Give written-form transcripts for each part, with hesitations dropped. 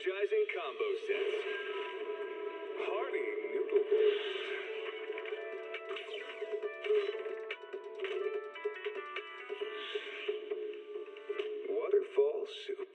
energizing combo sets. Hearty noodle bowls. Waterfall soup.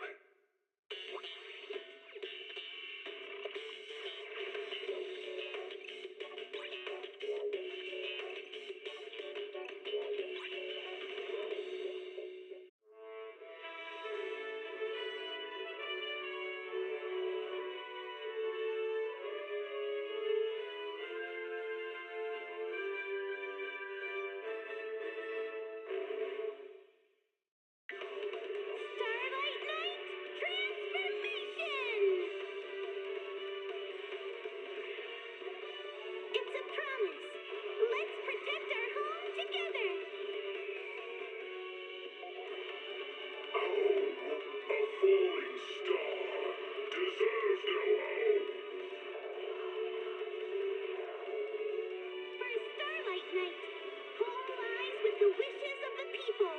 Starlight Knight transformation! It's a promise. Let's protect our home together. A falling star deserves no home. For Starlight Knight, home lies with the wishes of the people.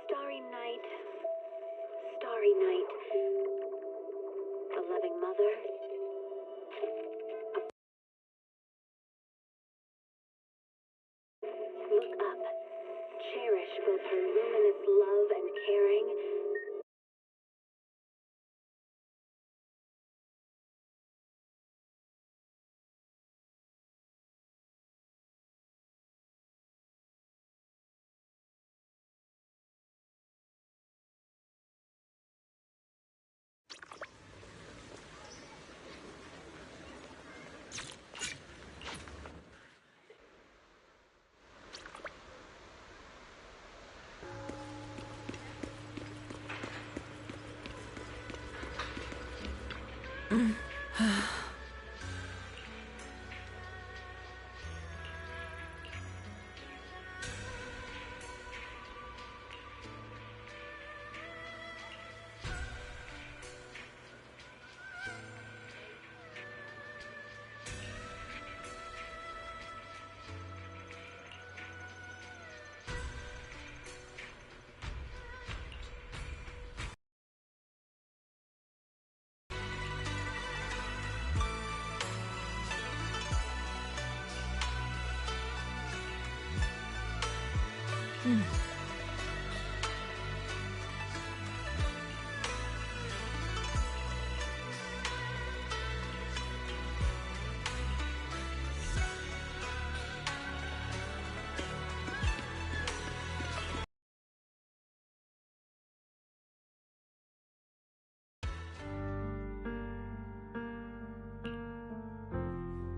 Starry Night, the loving mother. Look up, cherish both her luminous love and caring.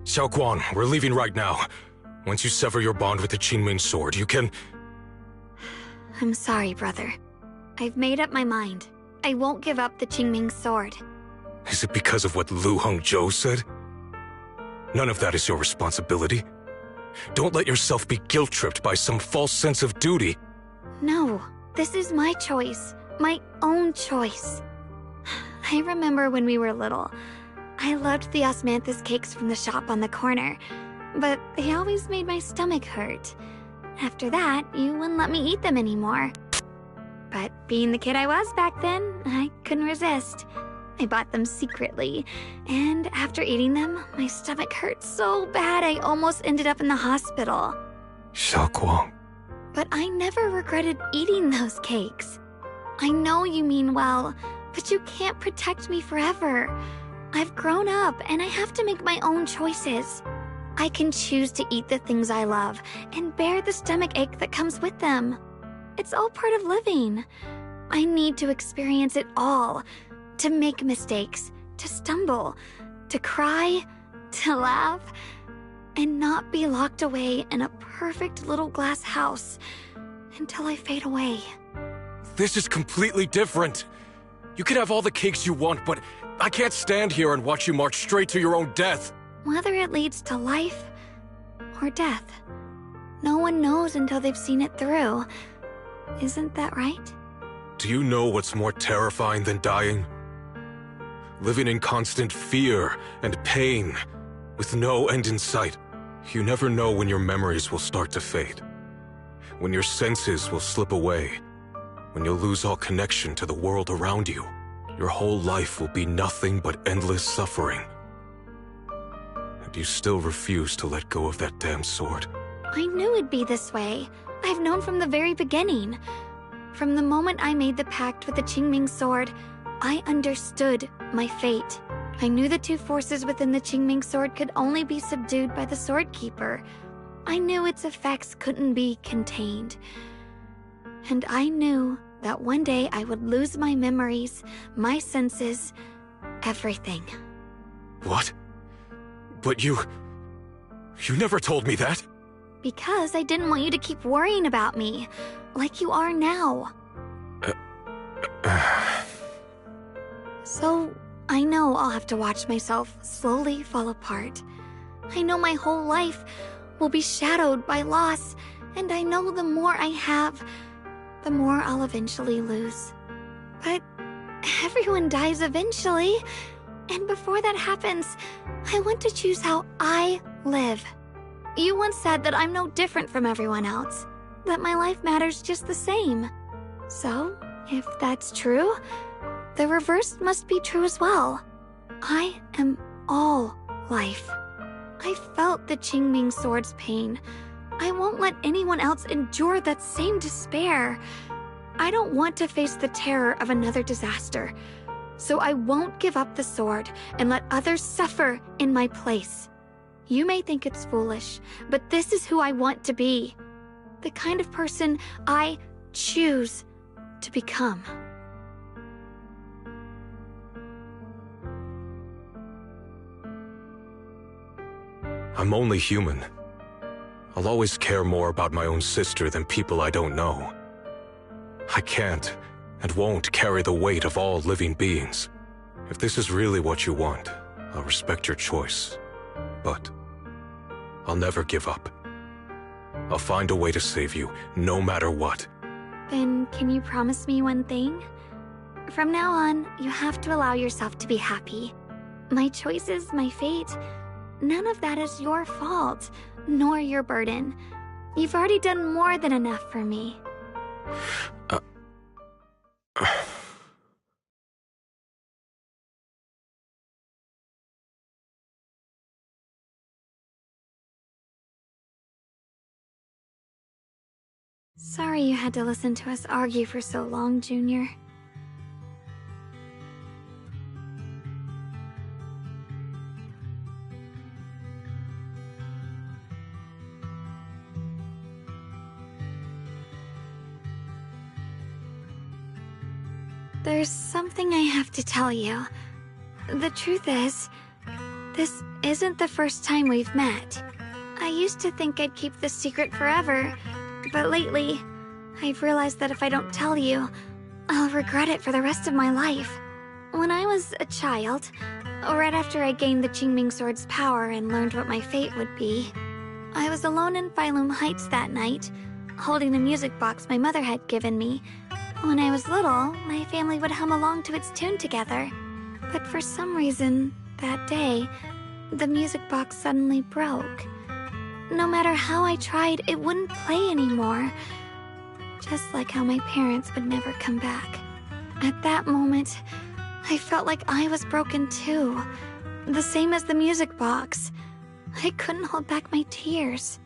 Xiaoguang, we're leaving right now. Once you sever your bond with the Qingming sword, you can... I'm sorry, brother. I've made up my mind. I won't give up the Qingming sword. Is it because of what Lu Hongzhou said? None of that is your responsibility. Don't let yourself be guilt-tripped by some false sense of duty. No, this is my choice. My own choice. I remember when we were little. I loved the osmanthus cakes from the shop on the corner, but they always made my stomach hurt. After that, you wouldn't let me eat them anymore. But being the kid I was back then, I couldn't resist. I bought them secretly, and after eating them, my stomach hurt so bad I almost ended up in the hospital. Xiaoguang. But I never regretted eating those cakes. I know you mean well, but you can't protect me forever. I've grown up, and I have to make my own choices. I can choose to eat the things I love, and bear the stomach ache that comes with them. It's all part of living. I need to experience it all. To make mistakes, to stumble, to cry, to laugh, and not be locked away in a perfect little glass house until I fade away. This is completely different. You can have all the cakes you want, but I can't stand here and watch you march straight to your own death. Whether it leads to life or death, no one knows until they've seen it through. Isn't that right? Do you know what's more terrifying than dying? Living in constant fear and pain, with no end in sight. You never know when your memories will start to fade, when your senses will slip away, when you'll lose all connection to the world around you. Your whole life will be nothing but endless suffering. And you still refuse to let go of that damn sword. I knew it'd be this way. I've known from the very beginning. From the moment I made the pact with the Qingming sword, I understood my fate. I knew the two forces within the Qingming sword could only be subdued by the Sword Keeper. I knew its effects couldn't be contained. And I knew that one day I would lose my memories, my senses, everything. What? But you never told me that. Because I didn't want you to keep worrying about me, like you are now. So, I know I'll have to watch myself slowly fall apart. I know my whole life will be shadowed by loss, and I know the more I have, the more I'll eventually lose. But everyone dies eventually, and before that happens, I want to choose how I live. You once said that I'm no different from everyone else, that my life matters just the same. So, if that's true, the reverse must be true as well. I am all life. I felt the Qingming sword's pain. I won't let anyone else endure that same despair. I don't want to face the terror of another disaster, so I won't give up the sword and let others suffer in my place. You may think it's foolish, but this is who I want to be. The kind of person I choose to become. I'm only human. I'll always care more about my own sister than people I don't know. I can't and won't carry the weight of all living beings. If this is really what you want, I'll respect your choice. But I'll never give up. I'll find a way to save you, no matter what. Then can you promise me one thing? From now on, you have to allow yourself to be happy. My choices, my fate, none of that is your fault, nor your burden. You've already done more than enough for me. Sorry you had to listen to us argue for so long, Junior. There's something I have to tell you. The truth is, this isn't the first time we've met. I used to think I'd keep this secret forever, but lately, I've realized that if I don't tell you, I'll regret it for the rest of my life. When I was a child, right after I gained the Qingming sword's power and learned what my fate would be, I was alone in Phylum Heights that night, holding a music box my mother had given me. When I was little, my family would hum along to its tune together. But for some reason, that day, the music box suddenly broke. No matter how I tried, it wouldn't play anymore. Just like how my parents would never come back. At that moment, I felt like I was broken too. The same as the music box. I couldn't hold back my tears.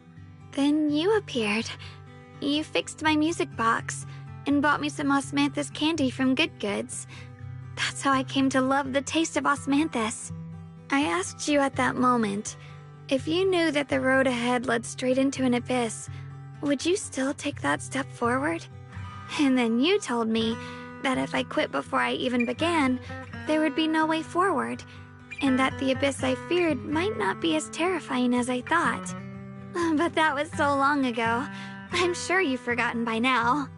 Then you appeared. You fixed my music box and bought me some osmanthus candy from Good Goods. That's how I came to love the taste of osmanthus. I asked you at that moment, if you knew that the road ahead led straight into an abyss, would you still take that step forward? And then you told me that if I quit before I even began, there would be no way forward, and that the abyss I feared might not be as terrifying as I thought. But that was so long ago. I'm sure you've forgotten by now.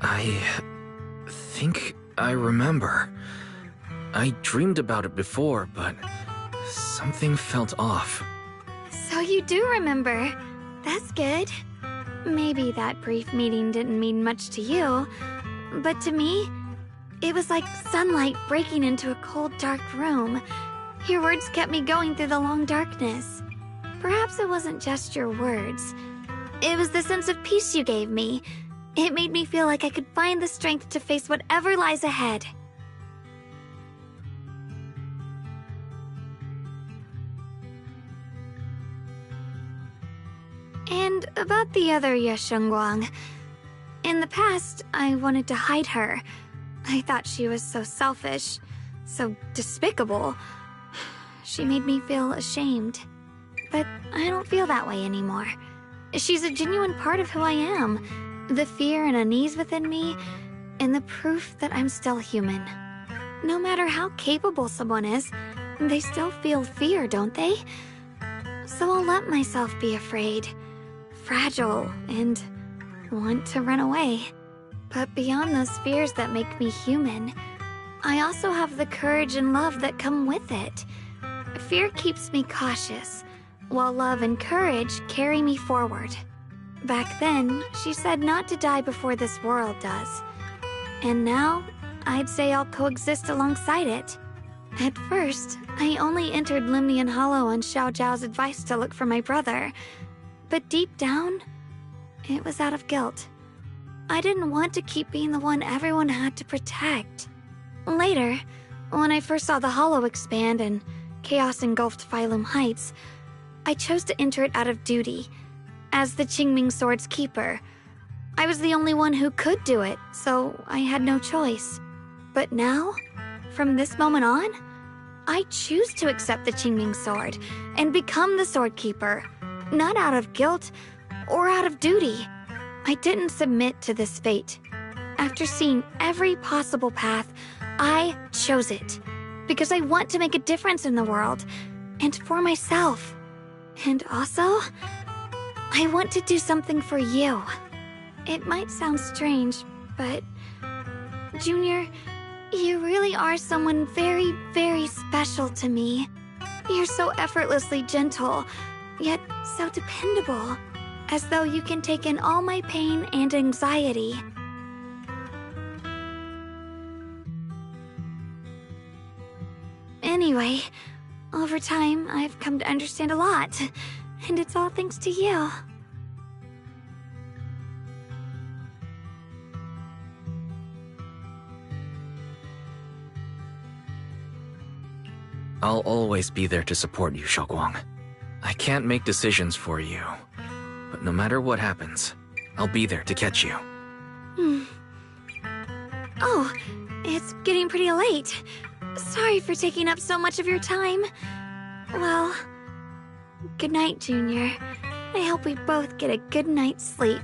I think I remember. I dreamed about it before, but something felt off. So you do remember. That's good. Maybe that brief meeting didn't mean much to you, but to me, it was like sunlight breaking into a cold, dark room. Your words kept me going through the long darkness. Perhaps it wasn't just your words. It was the sense of peace you gave me. It made me feel like I could find the strength to face whatever lies ahead. And about the other Yeshengguang. In the past, I wanted to hide her. I thought she was so selfish, so despicable. She made me feel ashamed. But I don't feel that way anymore. She's a genuine part of who I am. The fear and unease within me, and the proof that I'm still human. No matter how capable someone is, they still feel fear, don't they? So I'll let myself be afraid, fragile, and want to run away. But beyond those fears that make me human, I also have the courage and love that come with it. Fear keeps me cautious, while love and courage carry me forward. Back then, she said not to die before this world does. And now, I'd say I'll coexist alongside it. At first, I only entered Limnian Hollow on Xiao Zhao's advice to look for my brother. But deep down, it was out of guilt. I didn't want to keep being the one everyone had to protect. Later, when I first saw the Hollow expand and chaos engulfed Phylum Heights, I chose to enter it out of duty. As the Qingming Sword's keeper, I was the only one who could do it, so I had no choice. But now, from this moment on, I choose to accept the Qingming Sword and become the Sword Keeper, not out of guilt or out of duty. I didn't submit to this fate. After seeing every possible path, I chose it because I want to make a difference in the world and for myself. And also, I want to do something for you. It might sound strange, but Junior, you really are someone very, very special to me. You're so effortlessly gentle, yet so dependable, as though you can take in all my pain and anxiety. Anyway, over time, I've come to understand a lot, and it's all thanks to you. I'll always be there to support you, Xiaoguang. I can't make decisions for you, but no matter what happens, I'll be there to catch you. Oh, it's getting pretty late. Sorry for taking up so much of your time. Well, good night, Junior. I hope we both get a good night's sleep.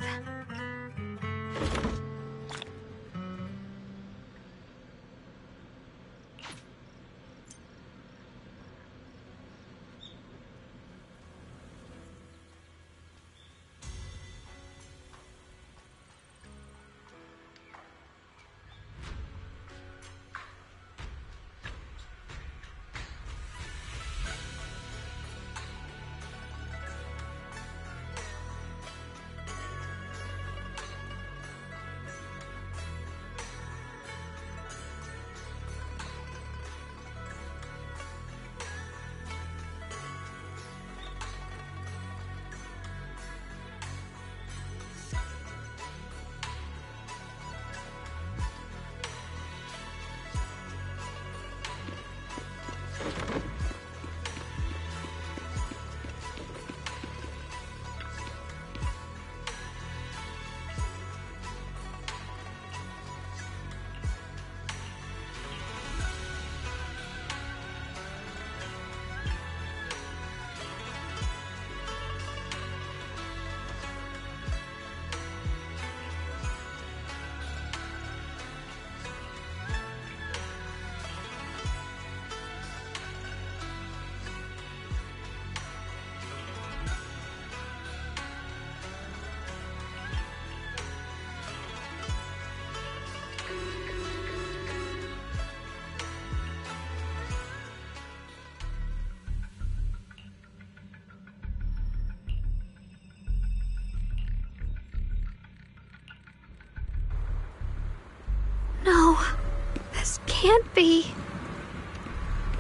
can't be.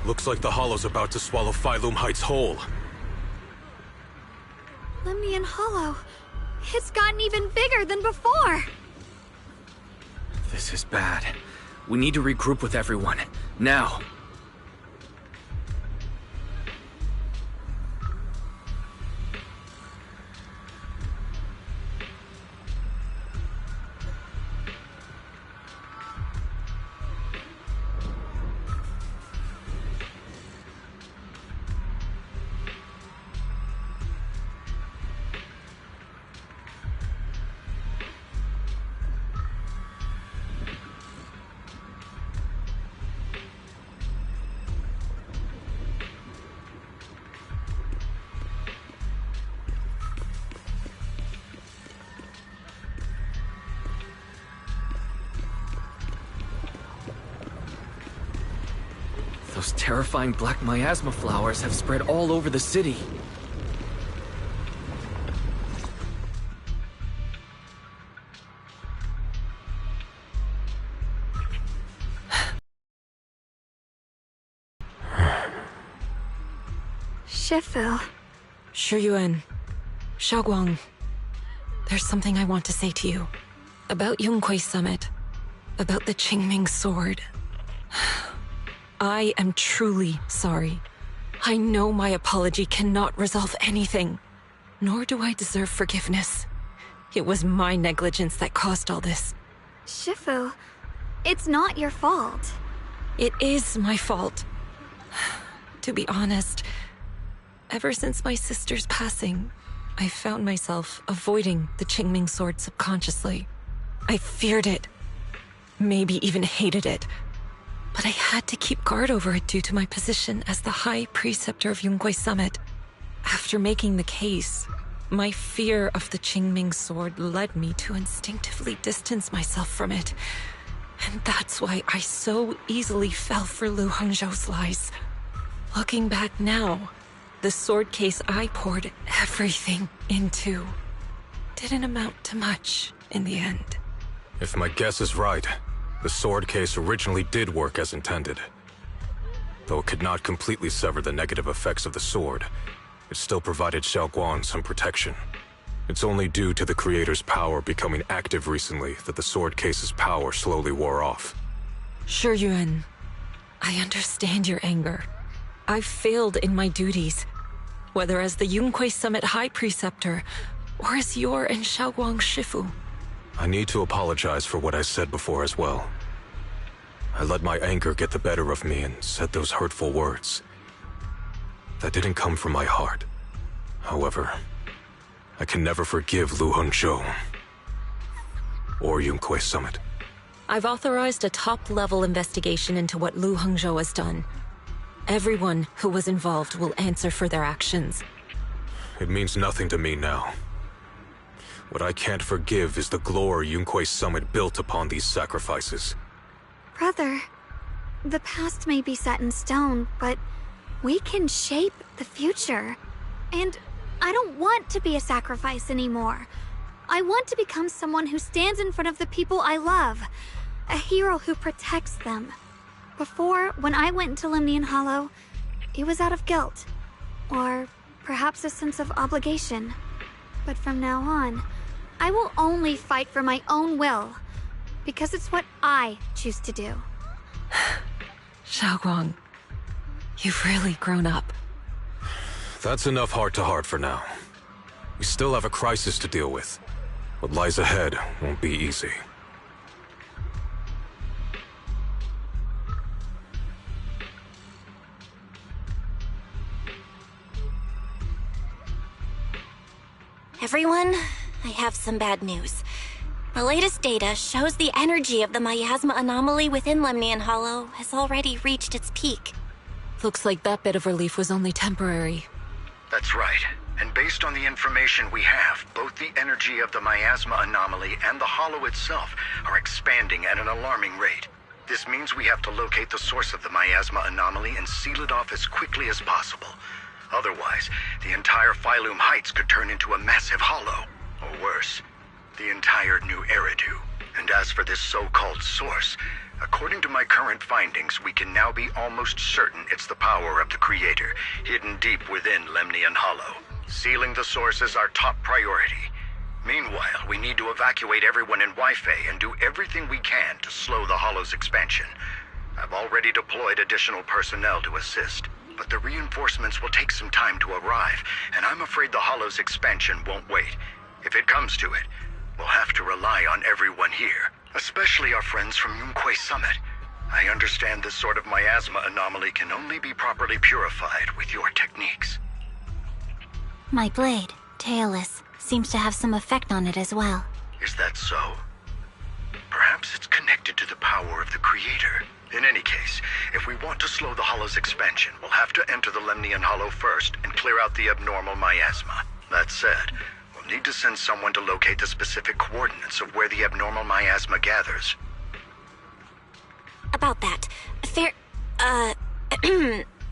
Looks like the Hollow's about to swallow Phylum Heights whole. Lemnian Hollow. It's gotten even bigger than before. This is bad. We need to regroup with everyone. Now. Those terrifying black miasma flowers have spread all over the city. Shifu. Shiyuan, Xiaoguang, there's something I want to say to you. About Yunque Summit. About the Qingming Sword. I am truly sorry. I know my apology cannot resolve anything, nor do I deserve forgiveness. It was my negligence that caused all this. Shifu, it's not your fault. It is my fault. To be honest, ever since my sister's passing, I found myself avoiding the Qingming Sword subconsciously. I feared it, maybe even hated it. But I had to keep guard over it due to my position as the High Preceptor of Yunque Summit. After making the case, my fear of the Qingming Sword led me to instinctively distance myself from it. And that's why I so easily fell for Lu Hangzhou's lies. Looking back now, the sword case I poured everything into didn't amount to much in the end. If my guess is right, the sword case originally did work as intended. Though it could not completely sever the negative effects of the sword, it still provided Xiaoguang some protection. It's only due to the creator's power becoming active recently that the sword case's power slowly wore off. Shiyuan, I understand your anger. I've failed in my duties, whether as the Yunque Summit High Preceptor or as your and Xiaoguang's Shifu. I need to apologize for what I said before as well. I let my anger get the better of me and said those hurtful words. That didn't come from my heart. However, I can never forgive Lu Hangzhou or Yunque Summit. I've authorized a top-level investigation into what Lu Hangzhou has done. Everyone who was involved will answer for their actions. It means nothing to me now. What I can't forgive is the glory Yunque Summit built upon these sacrifices. Brother, the past may be set in stone, but we can shape the future. And I don't want to be a sacrifice anymore. I want to become someone who stands in front of the people I love. A hero who protects them. Before, when I went into Lemnian Hollow, it was out of guilt. Or perhaps a sense of obligation. But from now on, I will only fight for my own will. Because it's what I choose to do. Xiaoguang, you've really grown up. That's enough heart-to-heart for now. We still have a crisis to deal with. What lies ahead won't be easy. Everyone, I have some bad news. The latest data shows the energy of the miasma anomaly within Lemnian Hollow has already reached its peak. Looks like that bit of relief was only temporary. That's right. And based on the information we have, both the energy of the miasma anomaly and the hollow itself are expanding at an alarming rate. This means we have to locate the source of the miasma anomaly and seal it off as quickly as possible. Otherwise, the entire Phylum Heights could turn into a massive hollow. Or worse, the entire New Eridu. And as for this so-called source, according to my current findings, we can now be almost certain it's the power of the Creator, hidden deep within Lemnian Hollow. Sealing the source is our top priority. Meanwhile, we need to evacuate everyone in Wi-Fi and do everything we can to slow the Hollow's expansion. I've already deployed additional personnel to assist, but the reinforcements will take some time to arrive, and I'm afraid the Hollow's expansion won't wait. If it comes to it, we'll have to rely on everyone here, especially our friends from Yunquay Summit. I understand this sort of miasma anomaly can only be properly purified with your techniques. My blade, Tailless, seems to have some effect on it as well. Is that so? Perhaps it's connected to the power of the Creator. In any case, if we want to slow the Hollow's expansion, we'll have to enter the Lemnian Hollow first and clear out the abnormal miasma. That said, we'll need to send someone to locate the specific coordinates of where the abnormal miasma gathers. About that,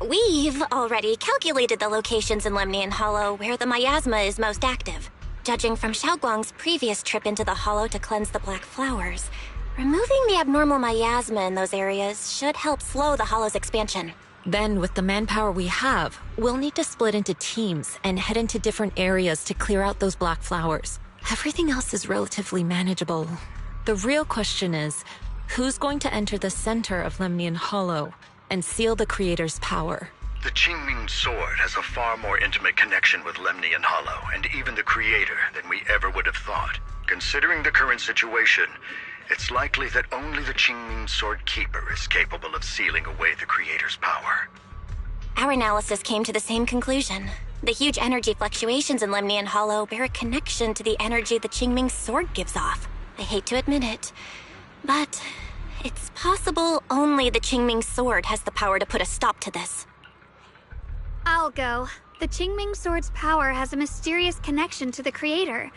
we've already calculated the locations in Lemnian Hollow where the miasma is most active. Judging from Xiaoguang's previous trip into the Hollow to cleanse the Black Flowers, removing the abnormal miasma in those areas should help slow the Hollow's expansion. Then, with the manpower we have, we'll need to split into teams and head into different areas to clear out those Black Flowers. Everything else is relatively manageable. The real question is, who's going to enter the center of Lemnian Hollow and seal the Creator's power? The Qingming Sword has a far more intimate connection with Lemnian Hollow and even the Creator than we ever would have thought. Considering the current situation, it's likely that only the Qingming Sword Keeper is capable of sealing away the Creator's power. Our analysis came to the same conclusion. The huge energy fluctuations in Lemnian Hollow bear a connection to the energy the Qingming Sword gives off. I hate to admit it, but it's possible only the Qingming Sword has the power to put a stop to this. I'll go. The Qingming Sword's power has a mysterious connection to the Creator,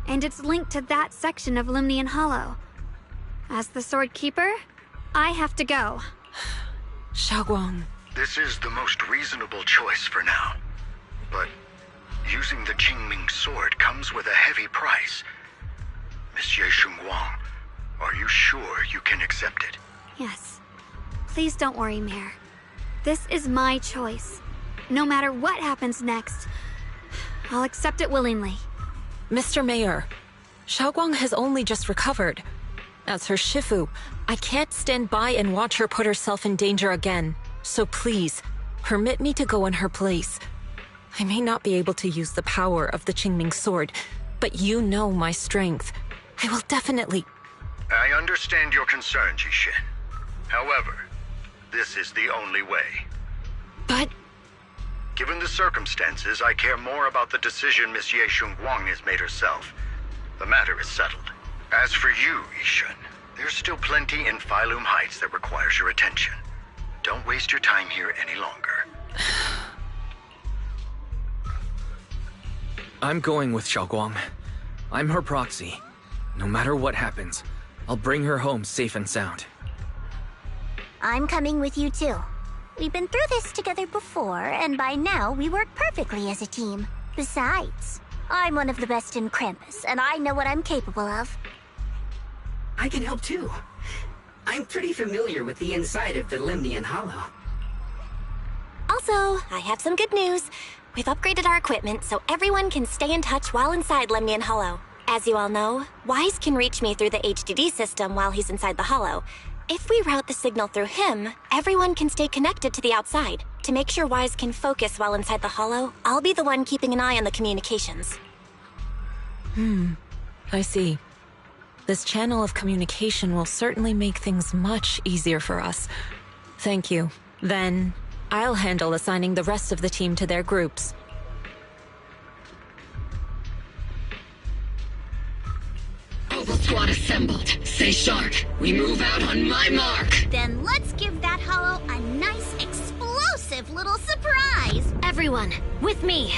and it's linked to that section of Lemnian Hollow. As the Sword Keeper, I have to go. Xiaoguang. This is the most reasonable choice for now. But using the Qingming Sword comes with a heavy price. Monsieur Xinguang, are you sure you can accept it? Yes. Please don't worry, Mayor. This is my choice. No matter what happens next, I'll accept it willingly. Mr. Mayor, Xiaoguang has only just recovered. As her Shifu, I can't stand by and watch her put herself in danger again. So please, permit me to go in her place. I may not be able to use the power of the Qingming Sword, but you know my strength. I will definitely... I understand your concern, Jixin. However, this is the only way. But... Given the circumstances, I care more about the decision Miss Ye Xinguang has made herself. The matter is settled. As for you, Yishun, there's still plenty in Phylum Heights that requires your attention. Don't waste your time here any longer. I'm going with Xiaoguang. I'm her proxy. No matter what happens, I'll bring her home safe and sound. I'm coming with you too. We've been through this together before, and by now we work perfectly as a team. Besides, I'm one of the best in Krampus, and I know what I'm capable of. I can help too. I'm pretty familiar with the inside of the Lemnian Hollow. Also, I have some good news. We've upgraded our equipment so everyone can stay in touch while inside Lemnian Hollow. As you all know, Wise can reach me through the HDD system while he's inside the Hollow. If we route the signal through him, everyone can stay connected to the outside. To make sure Wise can focus while inside the Hollow, I'll be the one keeping an eye on the communications. I see. This channel of communication will certainly make things much easier for us. Thank you. Then, I'll handle assigning the rest of the team to their groups. Oval Squad assembled. Stay sharp. We move out on my mark. Then let's give that hollow a nice, explosive little surprise! Everyone, with me.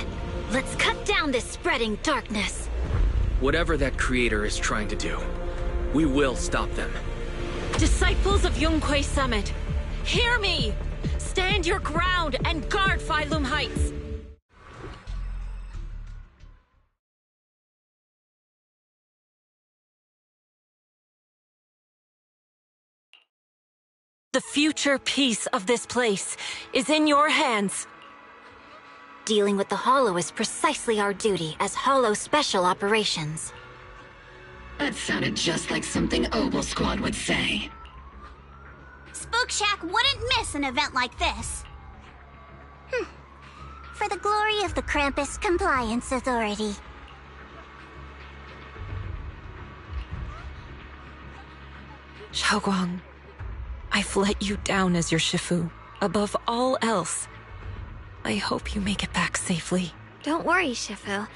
Let's cut down this spreading darkness. Whatever that Creator is trying to do, we will stop them. Disciples of Yunquay Summit, hear me! Stand your ground and guard Phylum Heights! The future peace of this place is in your hands. Dealing with the Hollow is precisely our duty as Hollow Special Operations. That sounded just like something Obel Squad would say. Spook Shack wouldn't miss an event like this. For the glory of the Krampus Compliance Authority. Xiaoguang, I've let you down as your Shifu. Above all else, I hope you make it back safely. Don't worry, Shifu.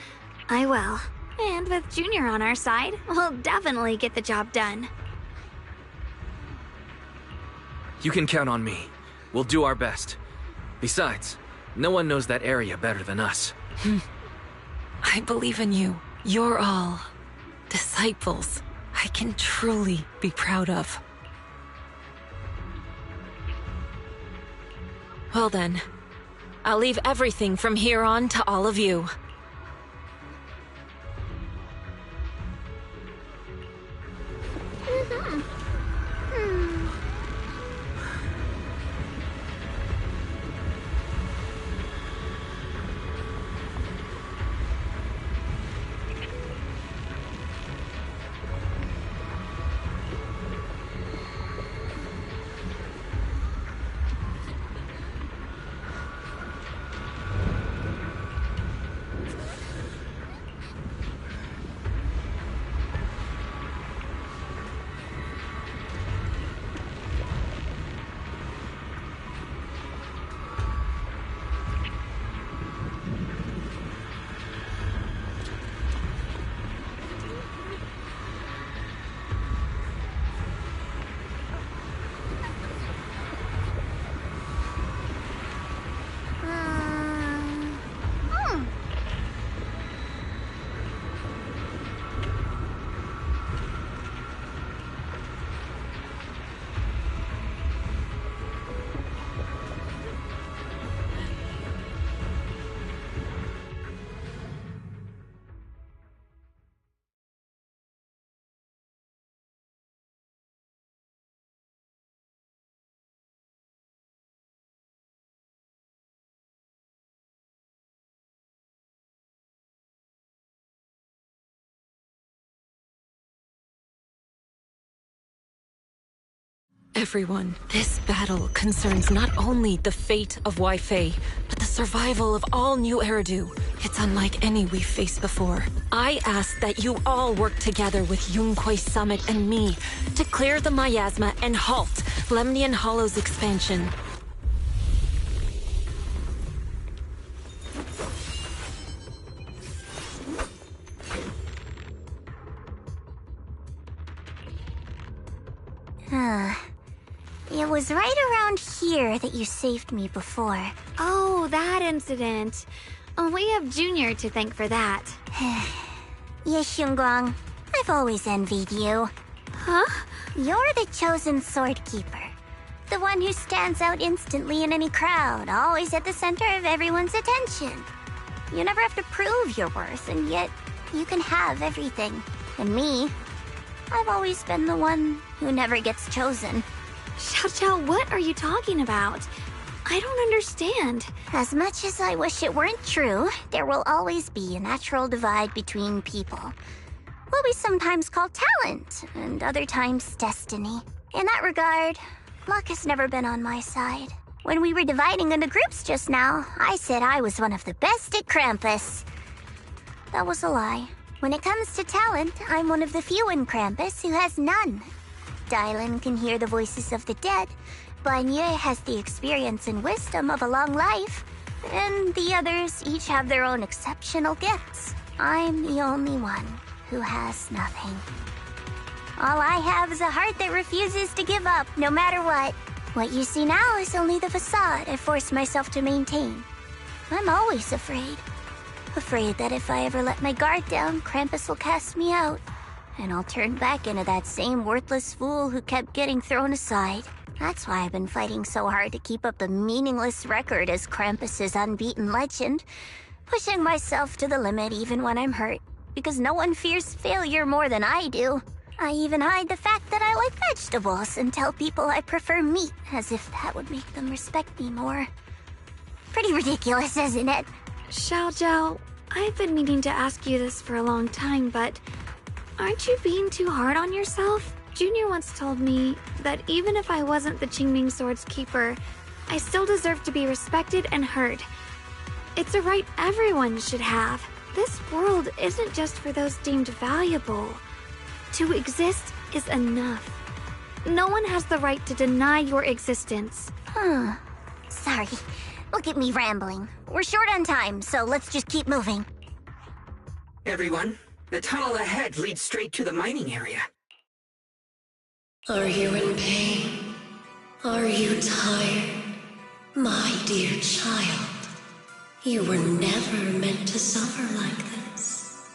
I will. And with Junior on our side, we'll definitely get the job done. You can count on me. We'll do our best. Besides, no one knows that area better than us. I believe in you. You're all disciples I can truly be proud of. Well then, I'll leave everything from here on to all of you. Everyone, this battle concerns not only the fate of Wei Fei, but the survival of all New Eridu. It's unlike any we've faced before. I ask that you all work together with Yunque Summit and me to clear the miasma and halt Lemnian Hollow's expansion. It was right around here that you saved me before. Oh, that incident. We have Junior to thank for that. Yes, Xiongguang. I've always envied you. Huh? You're the chosen sword keeper. The one who stands out instantly in any crowd, always at the center of everyone's attention. You never have to prove your worth, and yet you can have everything. And me, I've always been the one who never gets chosen. Xiao, what are you talking about? I don't understand. As much as I wish it weren't true, there will always be a natural divide between people. What we sometimes call talent, and other times destiny. In that regard, luck has never been on my side. When we were dividing into groups just now, I said I was one of the best at Krampus. That was a lie. When it comes to talent, I'm one of the few in Krampus who has none. Dylan can hear the voices of the dead. Banye has the experience and wisdom of a long life. And the others each have their own exceptional gifts. I'm the only one who has nothing. All I have is a heart that refuses to give up, no matter what. What you see now is only the facade I forced myself to maintain. I'm always afraid. Afraid that if I ever let my guard down, Krampus will cast me out. And I'll turn back into that same worthless fool who kept getting thrown aside. That's why I've been fighting so hard to keep up a meaningless record as Krampus's unbeaten legend. Pushing myself to the limit even when I'm hurt. Because no one fears failure more than I do. I even hide the fact that I like vegetables and tell people I prefer meat, as if that would make them respect me more. Pretty ridiculous, isn't it? Xiaojiao, I've been meaning to ask you this for a long time, but aren't you being too hard on yourself? Junior once told me that even if I wasn't the Qingming Sword's keeper, I still deserve to be respected and heard. It's a right everyone should have. This world isn't just for those deemed valuable. To exist is enough. No one has the right to deny your existence. Sorry. Look at me rambling. We're short on time, so let's just keep moving. Everyone, the tunnel ahead leads straight to the mining area. Are you in pain? Are you tired? My dear child, you were never meant to suffer like this.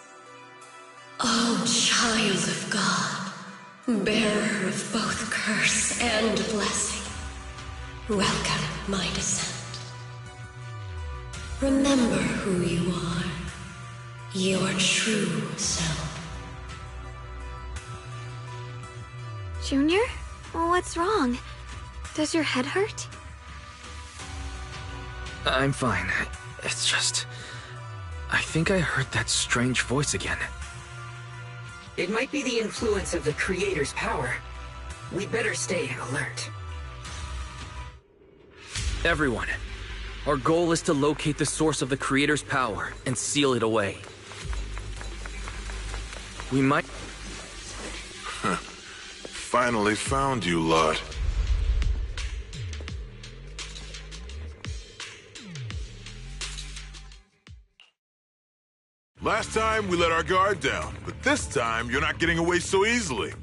Oh, child of God, bearer of both curse and blessing, welcome my descent. Remember who you are, your true self. Junior? What's wrong? Does your head hurt? I'm fine. It's just... I think I heard that strange voice again. It might be the influence of the Creator's power. We'd better stay alert. Everyone, our goal is to locate the source of the Creator's power and seal it away. We might... Finally found you, lot. Last time, we let our guard down, but this time, you're not getting away so easily.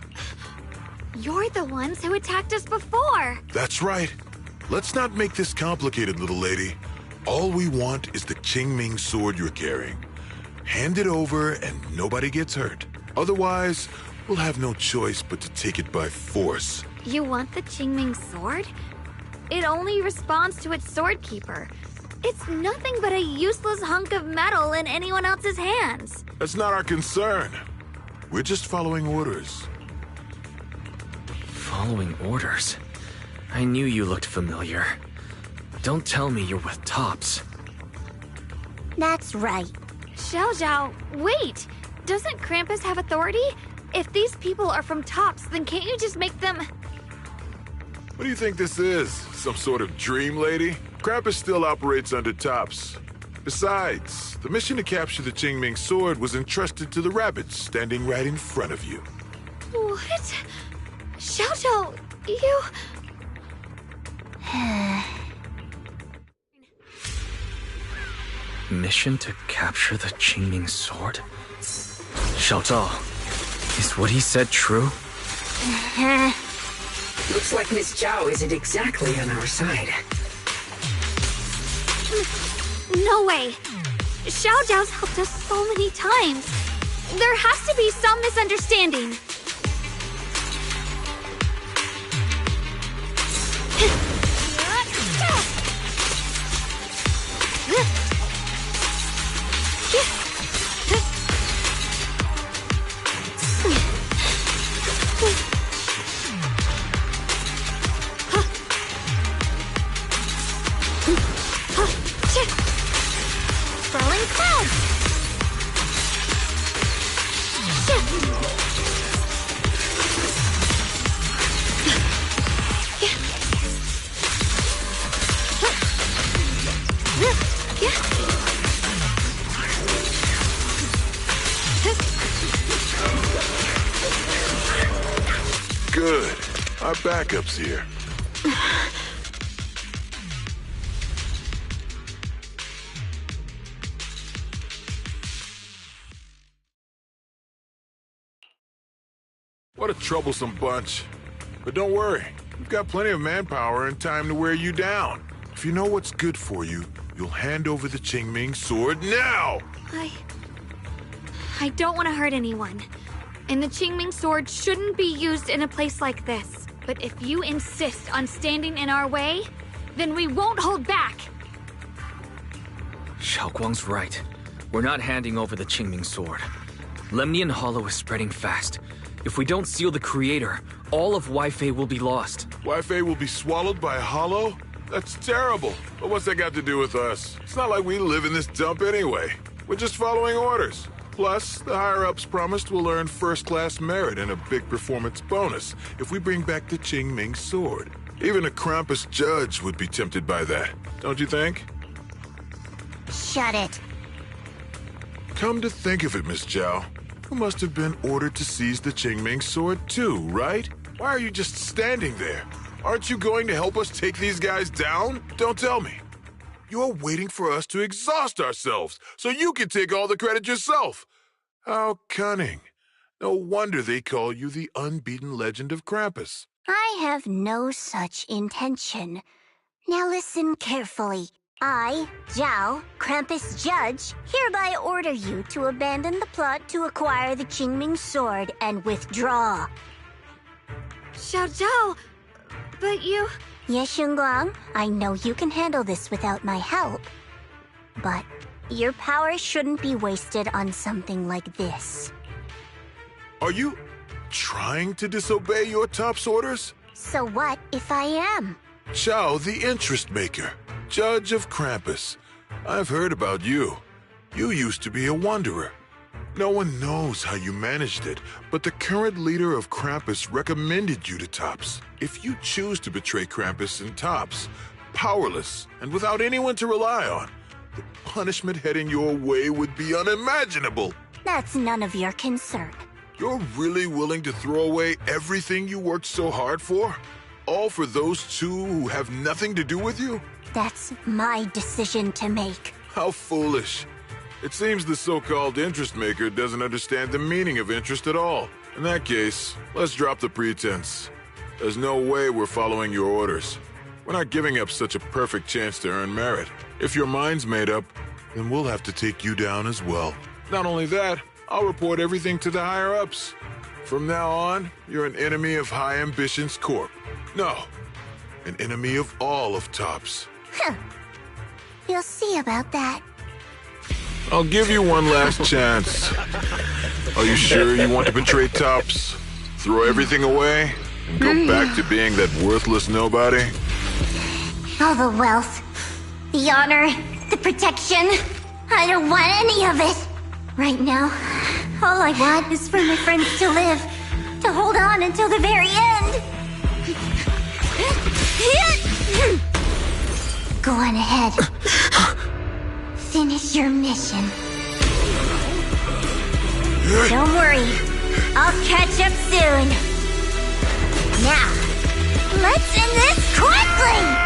You're the ones who attacked us before! That's right. Let's not make this complicated, little lady. All we want is the Qingming sword you're carrying. Hand it over and nobody gets hurt. Otherwise, we'll have no choice but to take it by force. You want the Qingming sword? It only responds to its sword keeper. It's nothing but a useless hunk of metal in anyone else's hands. That's not our concern. We're just following orders. Following orders? I knew you looked familiar. Don't tell me you're with Tops. That's right. Xiaojiao, wait! Doesn't Krampus have authority? If these people are from Tops, then can't you just make them... What do you think this is? Some sort of dream lady? Krampus still operates under Tops. Besides, the mission to capture the Qingming sword was entrusted to the rabbits standing right in front of you. What? Xiaojiao, you... Mission to capture the Qingming sword? Xiao Zhao, is what he said true? Looks like Miss Zhao isn't exactly on our side. No way! Xiaojiao's helped us so many times. There has to be some misunderstanding. Swirling clouds! Good. Our backup's here. What a troublesome bunch. But don't worry, we've got plenty of manpower and time to wear you down. If you know what's good for you, you'll hand over the Qingming sword now! I don't want to hurt anyone. And the Qingming sword shouldn't be used in a place like this. But if you insist on standing in our way, then we won't hold back! Xiaoguang's right. We're not handing over the Qingming sword. Lemnian Hollow is spreading fast. If we don't seal the Creator, all of Wi-Fi will be lost. Wi-Fi will be swallowed by a Hollow? That's terrible. But what's that got to do with us? It's not like we live in this dump anyway. We're just following orders. Plus, the higher-ups promised we'll earn first-class merit and a big performance bonus if we bring back the Qingming sword. Even a Krampus judge would be tempted by that, don't you think? Shut it. Come to think of it, Miss Zhao, you must have been ordered to seize the Qingming sword too, right? Why are you just standing there? Aren't you going to help us take these guys down? Don't tell me. You're waiting for us to exhaust ourselves so you can take all the credit yourself. How cunning. No wonder they call you the unbeaten legend of Krampus. I have no such intention. Now listen carefully. I, Zhao, Krampus Judge, hereby order you to abandon the plot to acquire the Qingming sword and withdraw. Xiao Zhao, but you... Ye Xingguang, I know you can handle this without my help. But your power shouldn't be wasted on something like this. Are you trying to disobey your top's orders? So what if I am? Zhao, the interest maker, Judge of Krampus. I've heard about you. You used to be a wanderer. No one knows how you managed it, but the current leader of Krampus recommended you to Tops. If you choose to betray Krampus and Tops, powerless and without anyone to rely on, the punishment heading your way would be unimaginable. That's none of your concern. You're really willing to throw away everything you worked so hard for? All for those two who have nothing to do with you? That's my decision to make. How foolish. It seems the so-called interest maker doesn't understand the meaning of interest at all. In that case, let's drop the pretense. There's no way we're following your orders. We're not giving up such a perfect chance to earn merit. If your mind's made up, then we'll have to take you down as well. Not only that, I'll report everything to the higher-ups. From now on, you're an enemy of High Ambitions Corp. No, an enemy of all of Tops. Huh. We'll see about that. I'll give you one last chance. Are you sure you want to betray Tops? Throw everything away and go back to being that worthless nobody? All the wealth, the honor, the protection. I don't want any of it. Right now, all I want is for my friends to live, to hold on until the very end. Go on ahead. Finish your mission. Don't worry. I'll catch up soon. Now, let's end this quickly!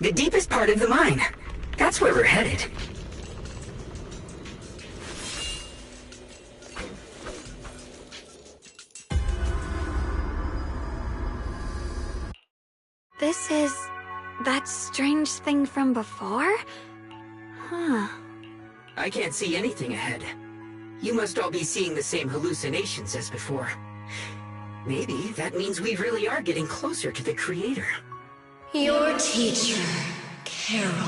The deepest part of the mine. That's where we're headed. This is that strange thing from before? Huh. I can't see anything ahead. You must all be seeing the same hallucinations as before. Maybe that means we really are getting closer to the Creator. Your teacher, Carol.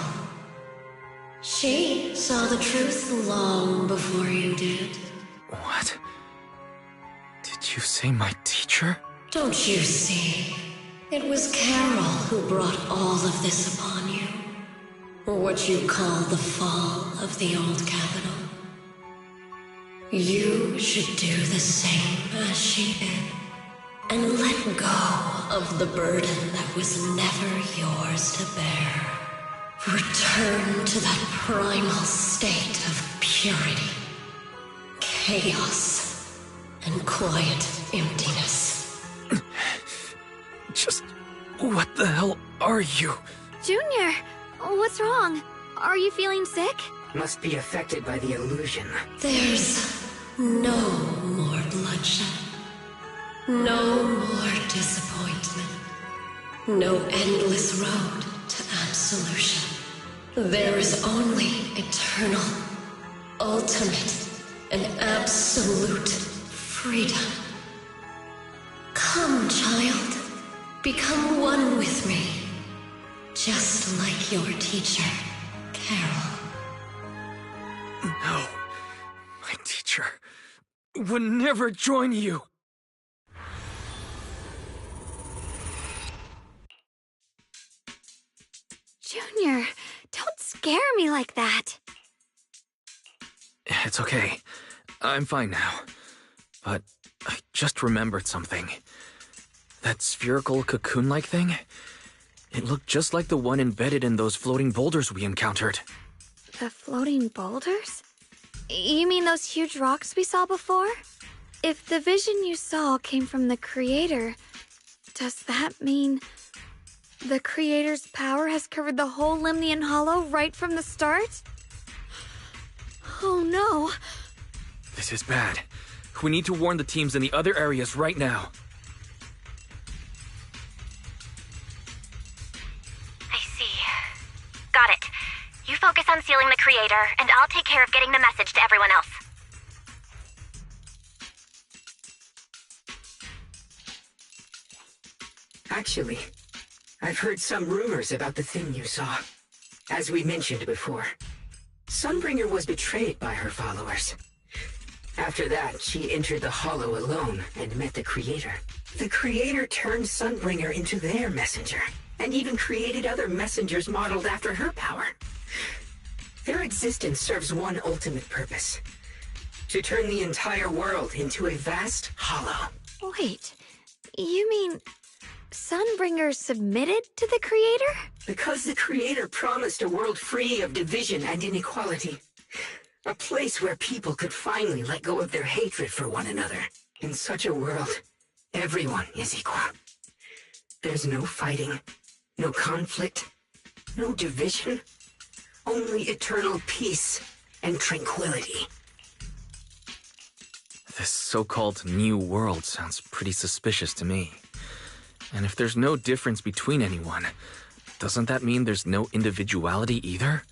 She saw the truth long before you did. What? Did you say my teacher? Don't you see? It was Carol who brought all of this upon you. Or what you call the fall of the old capital. You should do the same as she did. And let go of the burden that was never yours to bear. Return to that primal state of purity, chaos, and quiet emptiness. Just what the hell are you? Junior, what's wrong? Are you feeling sick? Must be affected by the illusion. There's no more bloodshed. No more disappointment. No endless road to absolution. There is only eternal, ultimate, and absolute freedom. Come, child. Become one with me. Just like your teacher, Carol. No. My teacher would never join you. Junior, don't scare me like that. It's okay. I'm fine now. But I just remembered something. That spherical cocoon-like thing? It looked just like the one embedded in those floating boulders we encountered. The floating boulders? You mean those huge rocks we saw before? If the vision you saw came from the Creator, does that mean the Creator's power has covered the whole Limnian Hollow right from the start? Oh no. This is bad. We need to warn the teams in the other areas right now. I see. Got it. You focus on sealing the Creator, and I'll take care of getting the message to everyone else. Actually, I've heard some rumors about the thing you saw. As we mentioned before, Sunbringer was betrayed by her followers. After that, she entered the Hollow alone and met the Creator. The Creator turned Sunbringer into their messenger, and even created other messengers modeled after her power. Their existence serves one ultimate purpose: to turn the entire world into a vast hollow. Wait, you mean Sunbringer submitted to the Creator? Because the Creator promised a world free of division and inequality. A place where people could finally let go of their hatred for one another. In such a world, everyone is equal. There's no fighting, no conflict, no division. Only eternal peace and tranquility. This so-called new world sounds pretty suspicious to me. And if there's no difference between anyone, doesn't that mean there's no individuality either?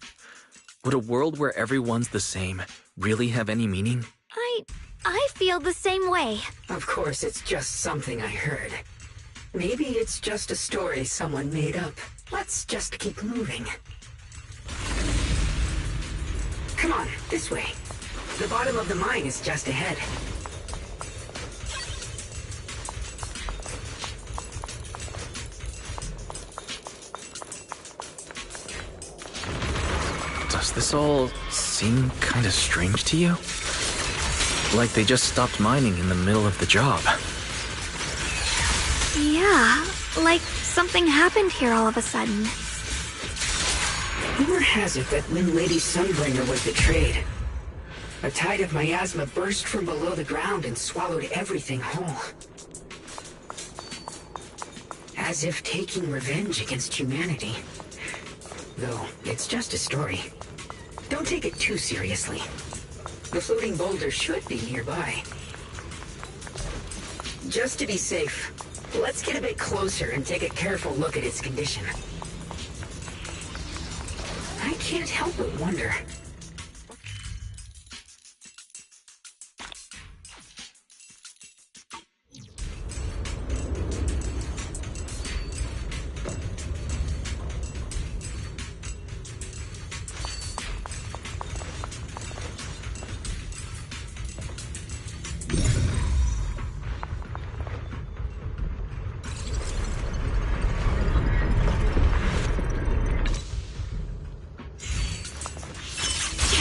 Would a world where everyone's the same really have any meaning? I feel the same way. Of course, it's just something I heard. Maybe it's just a story someone made up. Let's just keep moving. Come on, this way. The bottom of the mine is just ahead. Does this all seem kind of strange to you? Like they just stopped mining in the middle of the job. Yeah, like something happened here all of a sudden. Rumor has it that when Lady Sunbringer was betrayed, a tide of miasma burst from below the ground and swallowed everything whole. As if taking revenge against humanity. Though, it's just a story. Don't take it too seriously. The floating boulder should be nearby. Just to be safe, let's get a bit closer and take a careful look at its condition. I can't help but wonder.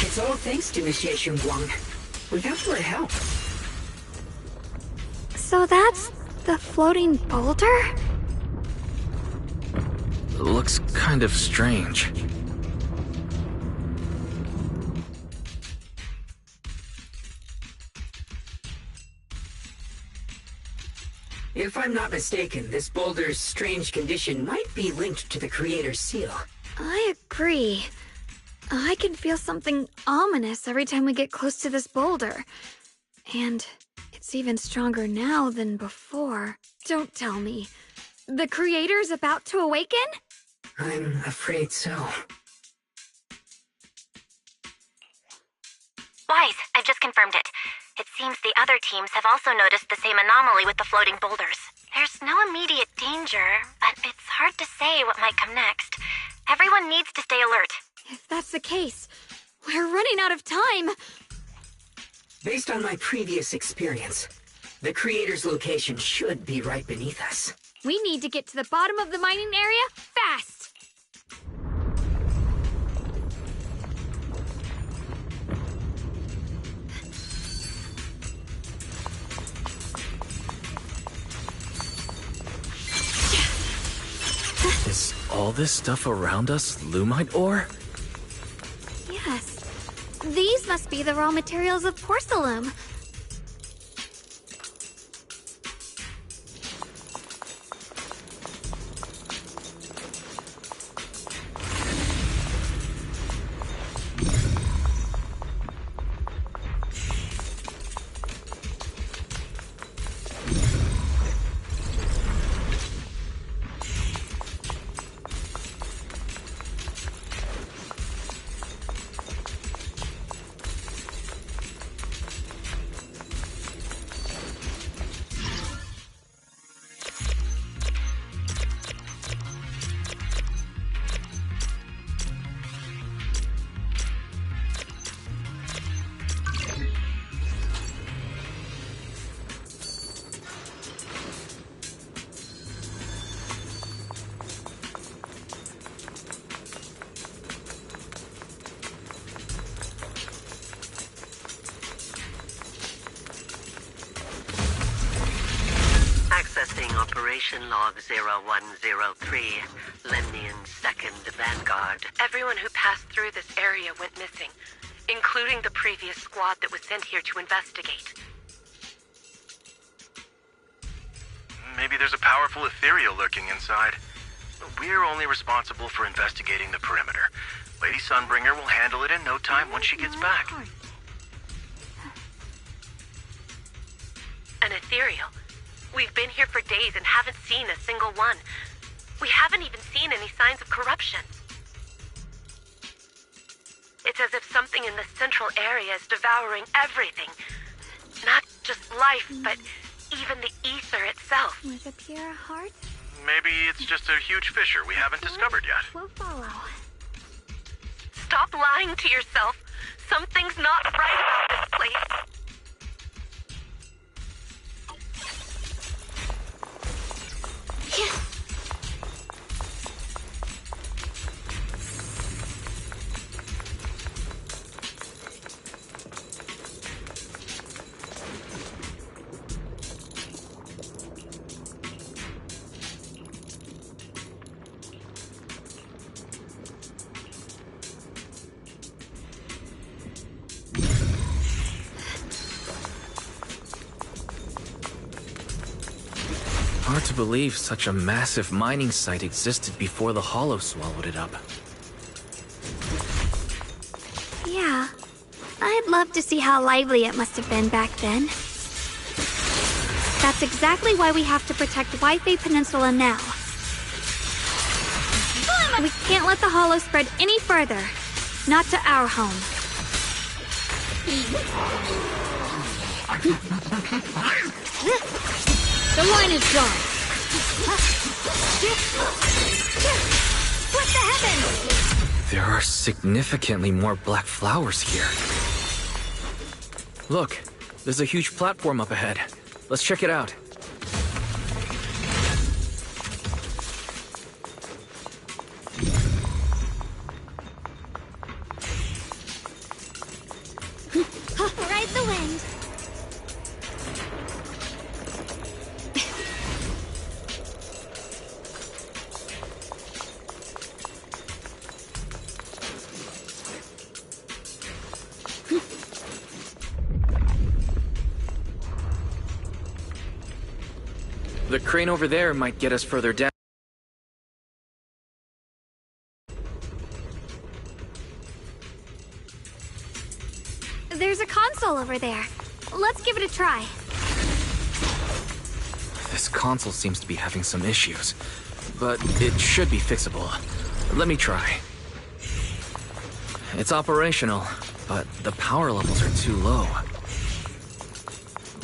It's all thanks to Miss Xunguang. Without her help. So that's the floating boulder? Looks kind of strange. If I'm not mistaken, this boulder's strange condition might be linked to the Creator's seal. I agree. I can feel something ominous every time we get close to this boulder. And it's even stronger now than before. Don't tell me. The creator's about to awaken? I'm afraid so. Wise, I've just confirmed it. It seems the other teams have also noticed the same anomaly with the floating boulders. There's no immediate danger, but it's hard to say what might come next. Everyone needs to stay alert. If that's the case, we're running out of time. Based on my previous experience, the creator's location should be right beneath us. We need to get to the bottom of the mining area fast. Is all this stuff around us Lumite ore? Yes. These must be the raw materials of Porcelain. Accessing Operation Log 0103, Lemnian 2nd Vanguard. Everyone who passed through this area went missing, including the previous squad that was sent here to investigate. Maybe there's a powerful ethereal lurking inside. We're only responsible for investigating the perimeter. Lady Sunbringer will handle it in no time once she gets back. An ethereal? We've been here for days and haven't seen a single one. We haven't even seen any signs of corruption. It's as if something in the central area is devouring everything. Not just life, but even the ether itself. With a pure heart? Maybe it's just a huge fissure we haven't discovered yet. We'll follow. Stop lying to yourself. Something's not right about this place. Hard to believe such a massive mining site existed before the Hollow swallowed it up. Yeah. I'd love to see how lively it must have been back then. That's exactly why we have to protect Waifei Peninsula now. We can't let the Hollow spread any further. Not to our home. The line is drawn. What the heavens? There are significantly more black flowers here. Look, there's a huge platform up ahead. Let's check it out. Ride the wind. The crane over there might get us further down. There's a console over there. Let's give it a try. This This console seems to be having some issues, but it should be fixable. Let me try. It's operational, but the power levels are too low.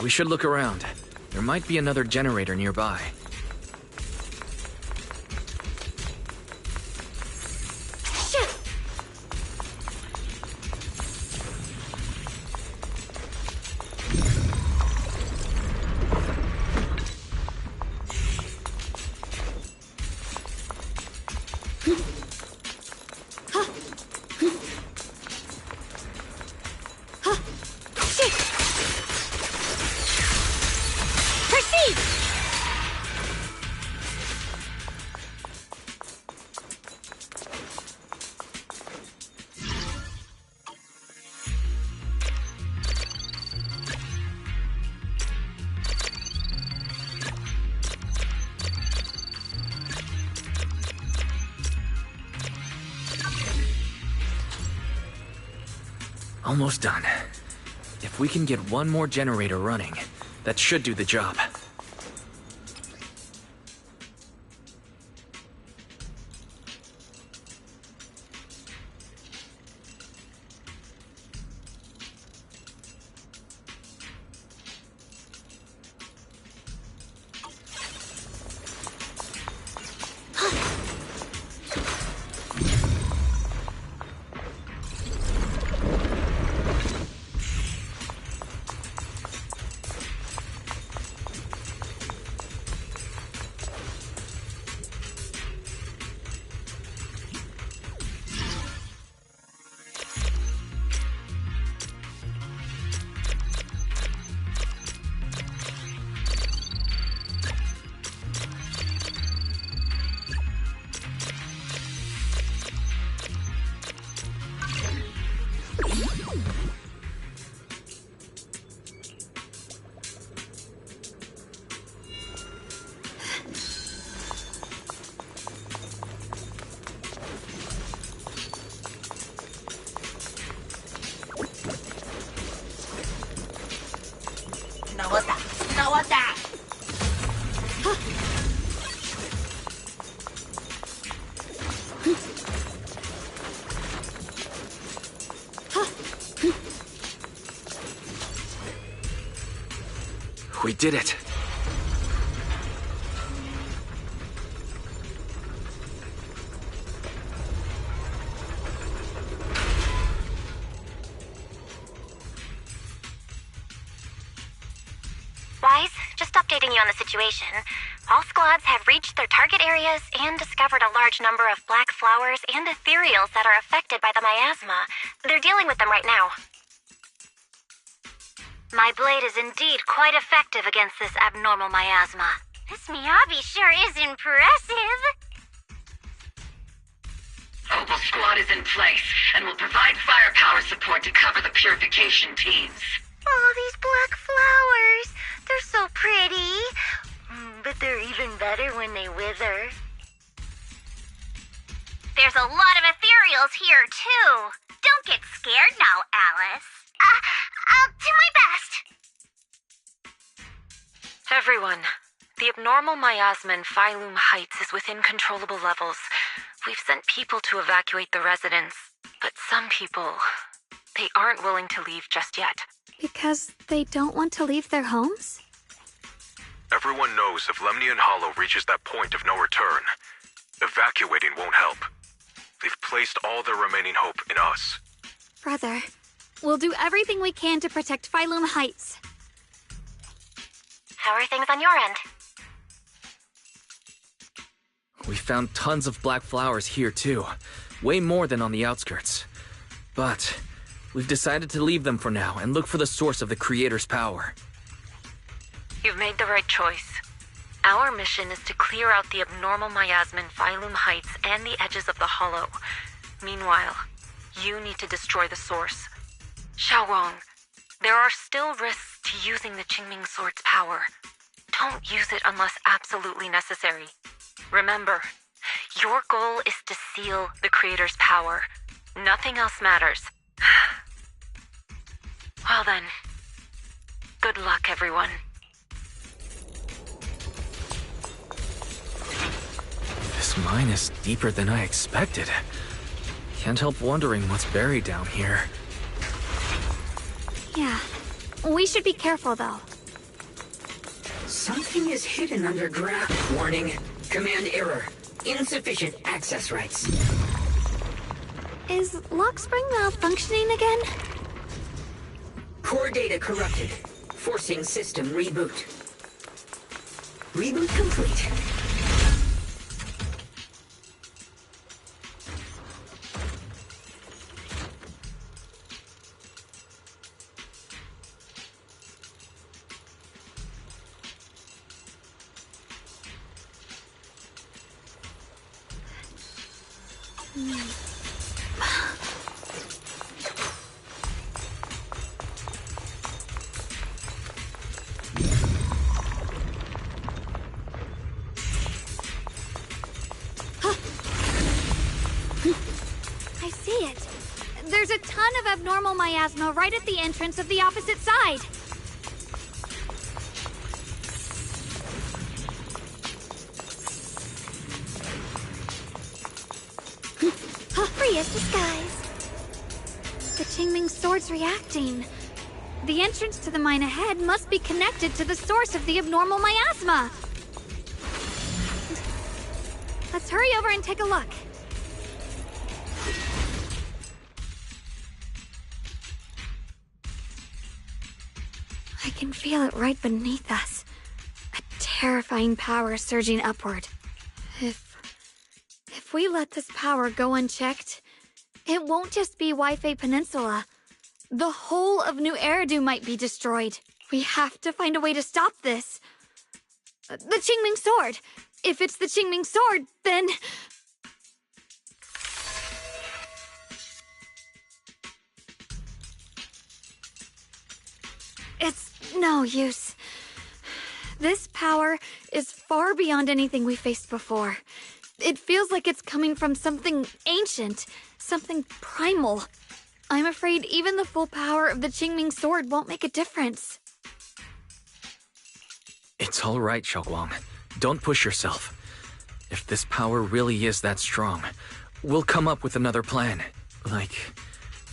We should look around. There might be another generator nearby. Almost done. If we can get one more generator running, that should do the job. We did it. Wise, just updating you on the situation. All squads have reached their target areas and discovered a large number of black flowers and ethereals that are affected by the miasma. They're dealing with them right now. My blade is indeed quite effective against this abnormal miasma. This Miyabi sure is impressive. Opal Squad is in place and will provide firepower support to cover the purification teams. Oh, these black flowers. They're so pretty. But they're even better when they wither. There's a lot of ethereals here, too. Don't get scared now, Alice. I'll do my best. Everyone, the abnormal miasma in Phylum Heights is within controllable levels. We've sent people to evacuate the residents, but some people, they aren't willing to leave just yet. Because they don't want to leave their homes? Everyone knows if Lemnian Hollow reaches that point of no return, evacuating won't help. They've placed all their remaining hope in us. Brother, we'll do everything we can to protect Phylum Heights. How are things on your end? We found tons of black flowers here too. Way more than on the outskirts. But we've decided to leave them for now and look for the source of the Creator's power. You've made the right choice. Our mission is to clear out the abnormal miasma in Phylum Heights and the edges of the Hollow. Meanwhile, you need to destroy the source. Xiaowang, there are still risks to using the Qingming Sword's power. Don't use it unless absolutely necessary. Remember, your goal is to seal the Creator's power. Nothing else matters. Well then, good luck, everyone. This mine is deeper than I expected. Can't help wondering what's buried down here. Yeah. We should be careful, though. Something is hidden underground. Warning. Command error. Insufficient access rights. Is Lockspring malfunctioning again? Core data corrupted. Forcing system reboot. Reboot complete. I see it. There's a ton of abnormal miasma right at the entrance of the opposite side. Free as disguise. The Qingming sword's reacting. The entrance to the mine ahead must be connected to the source of the abnormal miasma. Let's hurry over and take a look. I can feel it right beneath us. A terrifying power surging upward. If we let this power go unchecked, it won't just be Waifei Peninsula. The whole of New Eridu might be destroyed. We have to find a way to stop this. The Qingming sword. If it's the Qingming sword, then... It's no use. This power is far beyond anything we faced before. It feels like it's coming from something ancient, something primal. I'm afraid even the full power of the Qingming sword won't make a difference. It's all right, Xiaoguang. Don't push yourself. If this power really is that strong, we'll come up with another plan. Like,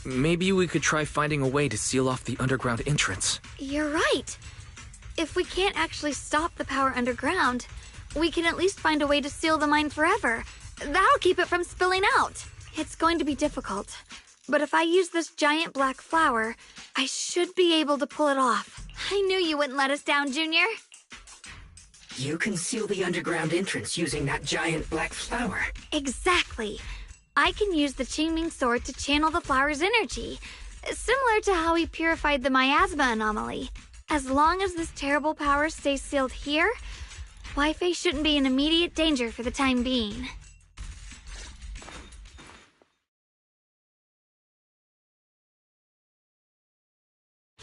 maybe we could try finding a way to seal off the underground entrance. You're right. If we can't actually stop the power underground, we can at least find a way to seal the mine forever. That'll keep it from spilling out. It's going to be difficult, but if I use this giant black flower, I should be able to pull it off. I knew you wouldn't let us down, Junior. You can seal the underground entrance using that giant black flower. Exactly. I can use the Qingming sword to channel the flower's energy, similar to how we purified the miasma anomaly. As long as this terrible power stays sealed here, Waifei shouldn't be in immediate danger for the time being.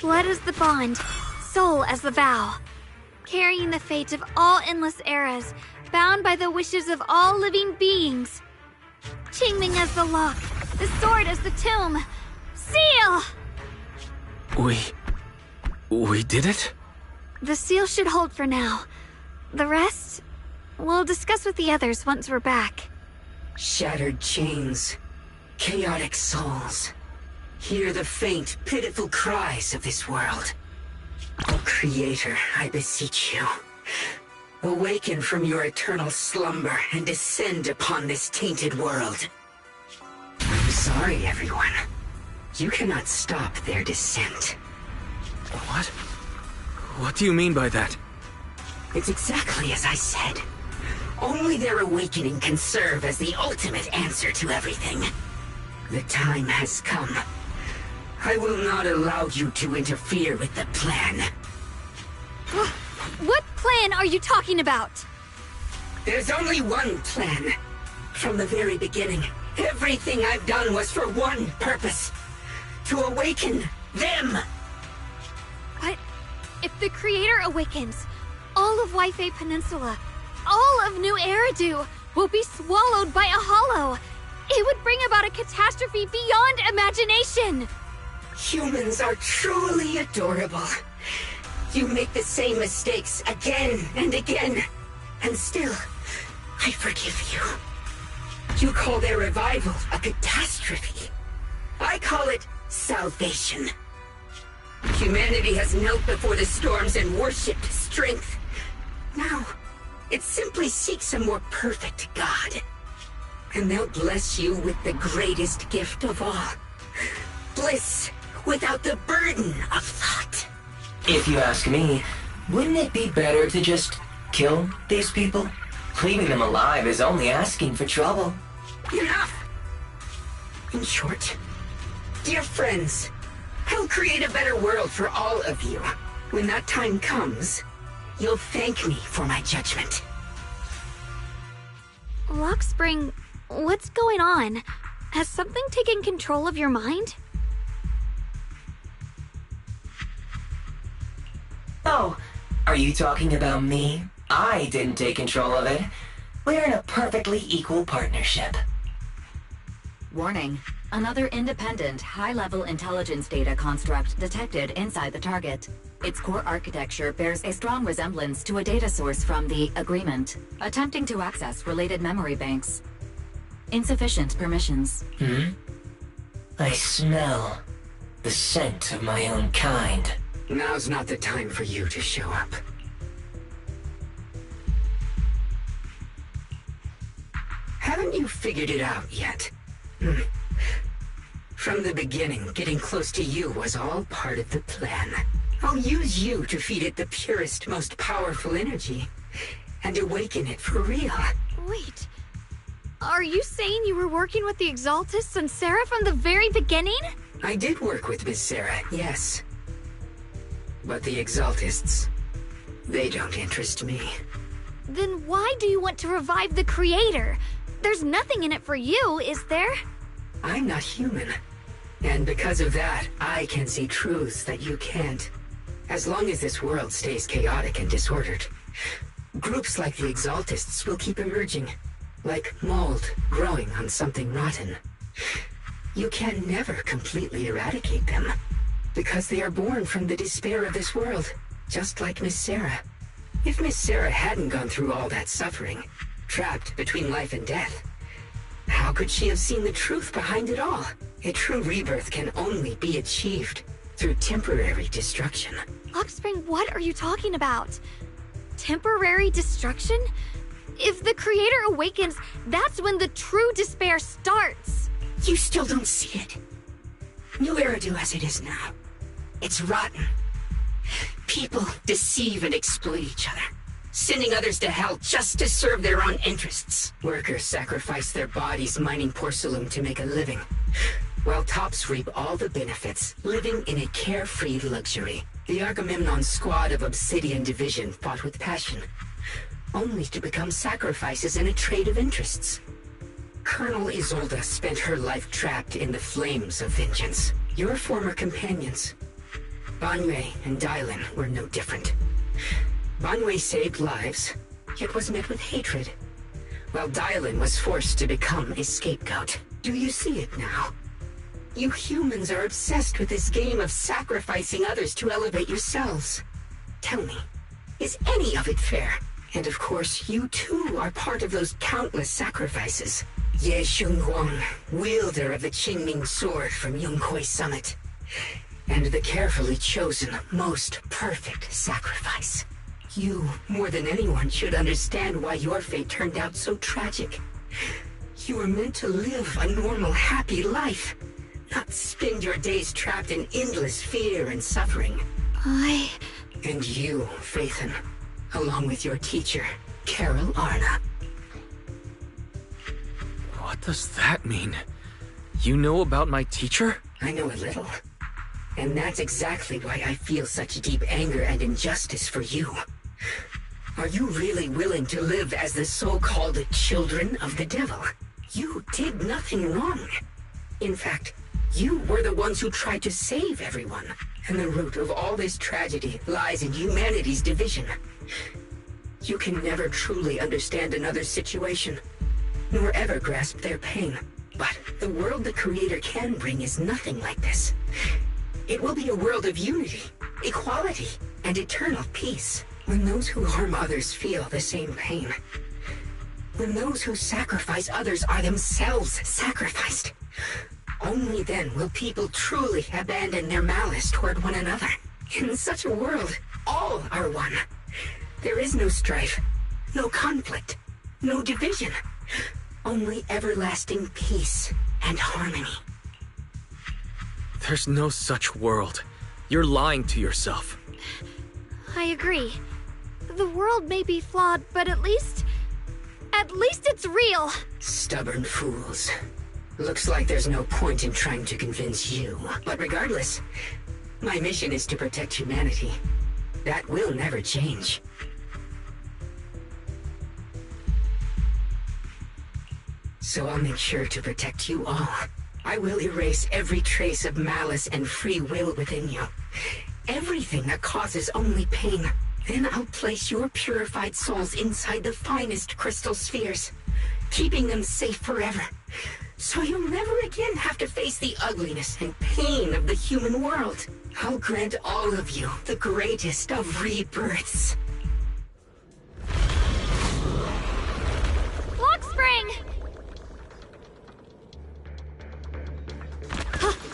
Blood as the bond, soul as the vow. Carrying the fate of all endless eras, bound by the wishes of all living beings. Qingming as the lock, the sword as the tomb. Seal! We did it? The seal should hold for now. The rest, we'll discuss with the others once we're back. Shattered chains, chaotic souls. Hear the faint, pitiful cries of this world. O Creator, I beseech you. Awaken from your eternal slumber and descend upon this tainted world. I'm sorry, everyone. You cannot stop their descent. What? What do you mean by that? It's exactly as I said. Only their awakening can serve as the ultimate answer to everything. The time has come. I will not allow you to interfere with the plan. What plan are you talking about? There's only one plan. From the very beginning, everything I've done was for one purpose. To awaken them. But if the Creator awakens, all of Waifei Peninsula, all of New Eridu will be swallowed by a hollow. It would bring about a catastrophe beyond imagination. Humans are truly adorable. You make the same mistakes again and again, and still, I forgive you. You call their revival a catastrophe. I call it salvation. Humanity has knelt before the storms and worshipped strength. Now, it simply seeks a more perfect God. And they'll bless you with the greatest gift of all. Bliss without the burden of thought. If you ask me, wouldn't it be better to just kill these people? Leaving them alive is only asking for trouble. Enough! In short, dear friends, I'll create a better world for all of you. When that time comes, you'll thank me for my judgment. Lockspring, what's going on? Has something taken control of your mind? Oh, are you talking about me? I didn't take control of it. We're in a perfectly equal partnership. Warning. Another independent, high-level intelligence data construct detected inside the target. Its core architecture bears a strong resemblance to a data source from the Agreement, attempting to access related memory banks. Insufficient permissions. I smell the scent of my own kind. Now's not the time for you to show up. Haven't you figured it out yet? From the beginning, getting close to you was all part of the plan. I'll use you to feed it the purest, most powerful energy, and awaken it for real. Wait, are you saying you were working with the Exaltists and Sarah from the very beginning? I did work with Miss Sarah, yes. But the Exaltists, they don't interest me. Then why do you want to revive the Creator? There's nothing in it for you, is there? I'm not human. And because of that, I can see truths that you can't. As long as this world stays chaotic and disordered, groups like the Exaltists will keep emerging, like mold growing on something rotten. You can never completely eradicate them, because they are born from the despair of this world, just like Miss Sarah. If Miss Sarah hadn't gone through all that suffering, trapped between life and death, how could she have seen the truth behind it all? A true rebirth can only be achieved through temporary destruction. Lockspring, what are you talking about? Temporary destruction? If the Creator awakens, that's when the true despair starts. You still don't see it. New Eridu as it is now. It's rotten. People deceive and exploit each other, sending others to hell just to serve their own interests. Workers sacrifice their bodies mining porcelain to make a living, while tops reap all the benefits, living in a carefree luxury. The Agamemnon squad of Obsidian Division fought with passion, only to become sacrifices in a trade of interests. Colonel Isolde spent her life trapped in the flames of vengeance. Your former companions, Banwei and Dylan, were no different. Banwei saved lives, yet was met with hatred, while Dylan was forced to become a scapegoat. Do you see it now? You humans are obsessed with this game of sacrificing others to elevate yourselves. Tell me, is any of it fair? And of course, you too are part of those countless sacrifices. Ye Shunhuang, wielder of the Qingming sword from Yongkoi Summit, and the carefully chosen, most perfect sacrifice. You, more than anyone, should understand why your fate turned out so tragic. You were meant to live a normal, happy life, not spend your days trapped in endless fear and suffering. And you, Phaethon, along with your teacher, Carol Arna. What does that mean? You know about my teacher? I know a little. And that's exactly why I feel such deep anger and injustice for you. Are you really willing to live as the so-called children of the devil? You did nothing wrong. In fact, you were the ones who tried to save everyone. And the root of all this tragedy lies in humanity's division. You can never truly understand another's situation, nor ever grasp their pain. But the world the Creator can bring is nothing like this. It will be a world of unity, equality, and eternal peace. When those who harm others feel the same pain, When those who sacrifice others are themselves sacrificed. Only then will people truly abandon their malice toward one another. In such a world, all are one. There is no strife, no conflict, no division. Only everlasting peace and harmony. There's no such world. You're lying to yourself. I agree. The world may be flawed, but at least it's real. Stubborn fools. Looks like there's no point in trying to convince you. But regardless, my mission is to protect humanity. That will never change. So I'll make sure to protect you all. I will erase every trace of malice and free will within you. Everything that causes only pain. Then I'll place your purified souls inside the finest crystal spheres, keeping them safe forever. So you'll never again have to face the ugliness and pain of the human world. I'll grant all of you the greatest of rebirths. Lockspring!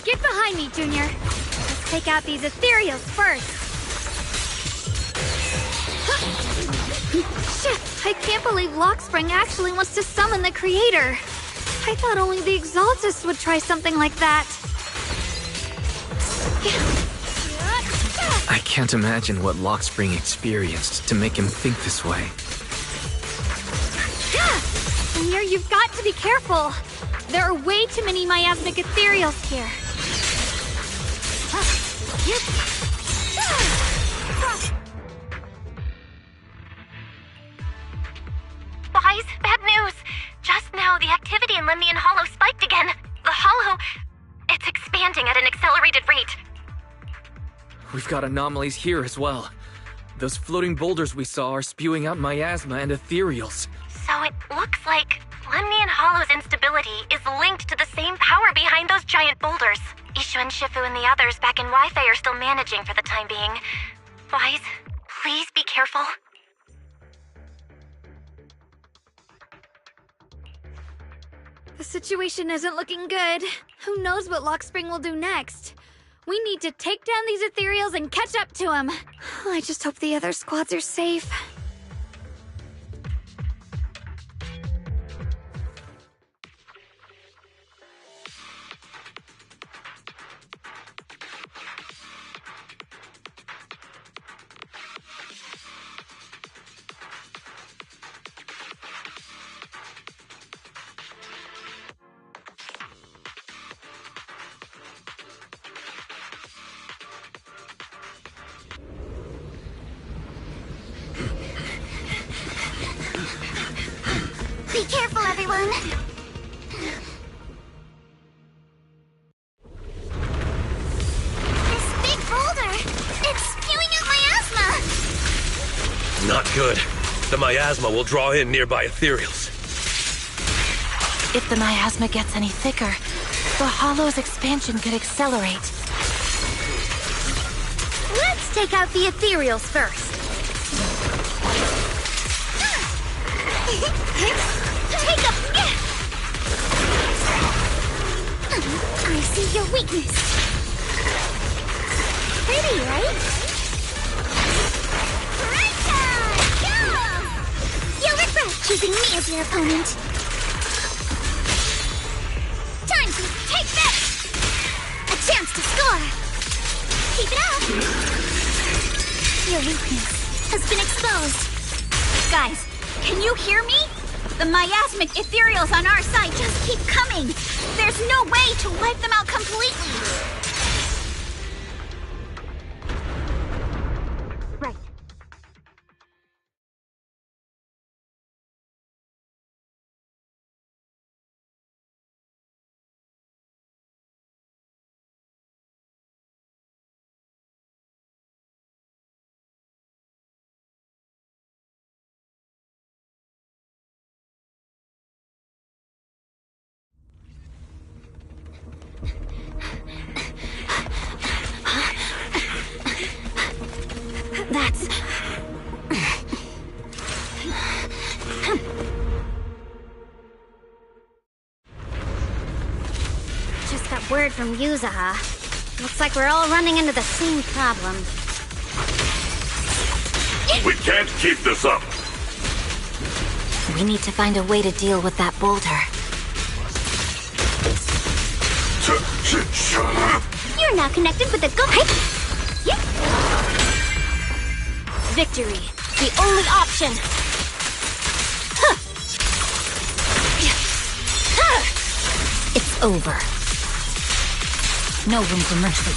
Get behind me, Junior. Let's take out these ethereals first. Shit! I can't believe Lockspring actually wants to summon the Creator. I thought only the Exaltists would try something like that. I can't imagine what Lockspring experienced to make him think this way. Junior, you've got to be careful. There are way too many miasmic ethereals here. Wise, bad news. Just now, the activity in Lemnian Hollow spiked again. The Hollow, it's expanding at an accelerated rate. We've got anomalies here as well. Those floating boulders we saw are spewing out miasma and ethereals. So it looks like Lemnian Hollow's instability is linked to the same power behind those giant boulders. Ishu and Shifu and the others back in Wi-Fi are still managing for the time being. Wise, please be careful. The situation isn't looking good. Who knows what Lockspring will do next? We need to take down these ethereals and catch up to him. I just hope the other squads are safe. Be careful, everyone! This big boulder! It's spewing out miasma! Not good. The miasma will draw in nearby ethereals. If the miasma gets any thicker, the Hollow's expansion could accelerate. Let's take out the ethereals first. Take a... I see your weakness. Pretty, right? Go! You'll regret choosing me as your opponent. Time to take this! A chance to score! Keep it up! Your weakness has been exposed. Guys, can you hear me? The miasmic ethereals on our side just keep coming. There's no way to wipe them out completely. Right. That word from Yuzaha. Looks like we're all running into the same problem. We can't keep this up. We need to find a way to deal with that boulder. You're now connected with the Victory, the only option. It's over. No room for mercy.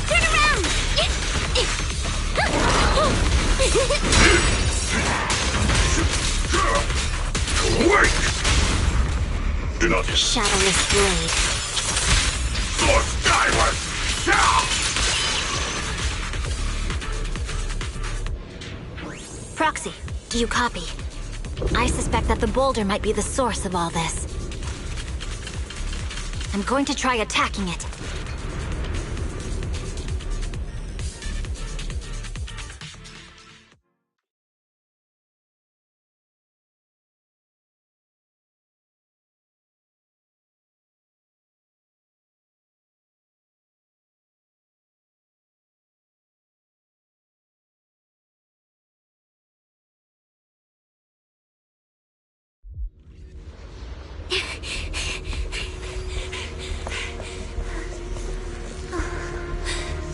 Turn around! Wait! Do not Shadowless blade. go skyward! Proxy, do you copy? I suspect that the boulder might be the source of all this. I'm going to try attacking it.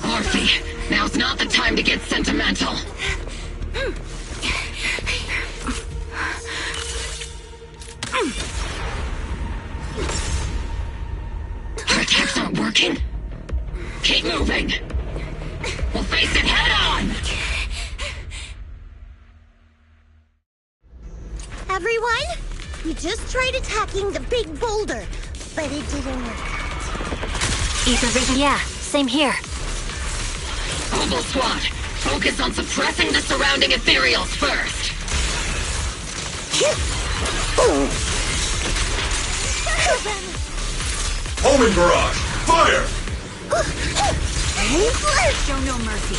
Orphe, now's not the time to get sentimental. Our attacks aren't working. Keep moving. We'll face it head on. Everyone, we just tried attacking the big boulder, but it didn't work out. Ether vision? Yeah, same here. Obel Squad, focus on suppressing the surrounding ethereals first. Omen Barrage! Fire! Show no mercy.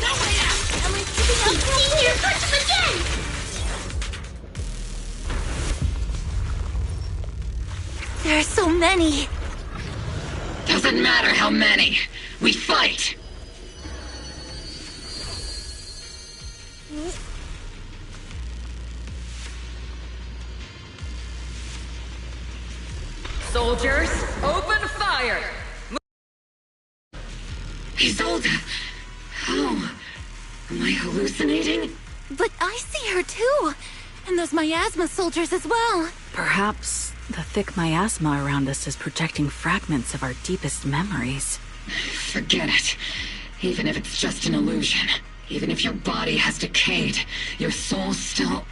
No way out! Someone's keeping up with me. Punch him again! There are so many. Doesn't matter how many. We fight. Soldiers, open fire! Isolde! How? Am I hallucinating? But I see her too. And those miasma soldiers as well. Perhaps the thick miasma around us is protecting fragments of our deepest memories. Forget it. Even if it's just an illusion. Even if your body has decayed, your soul still...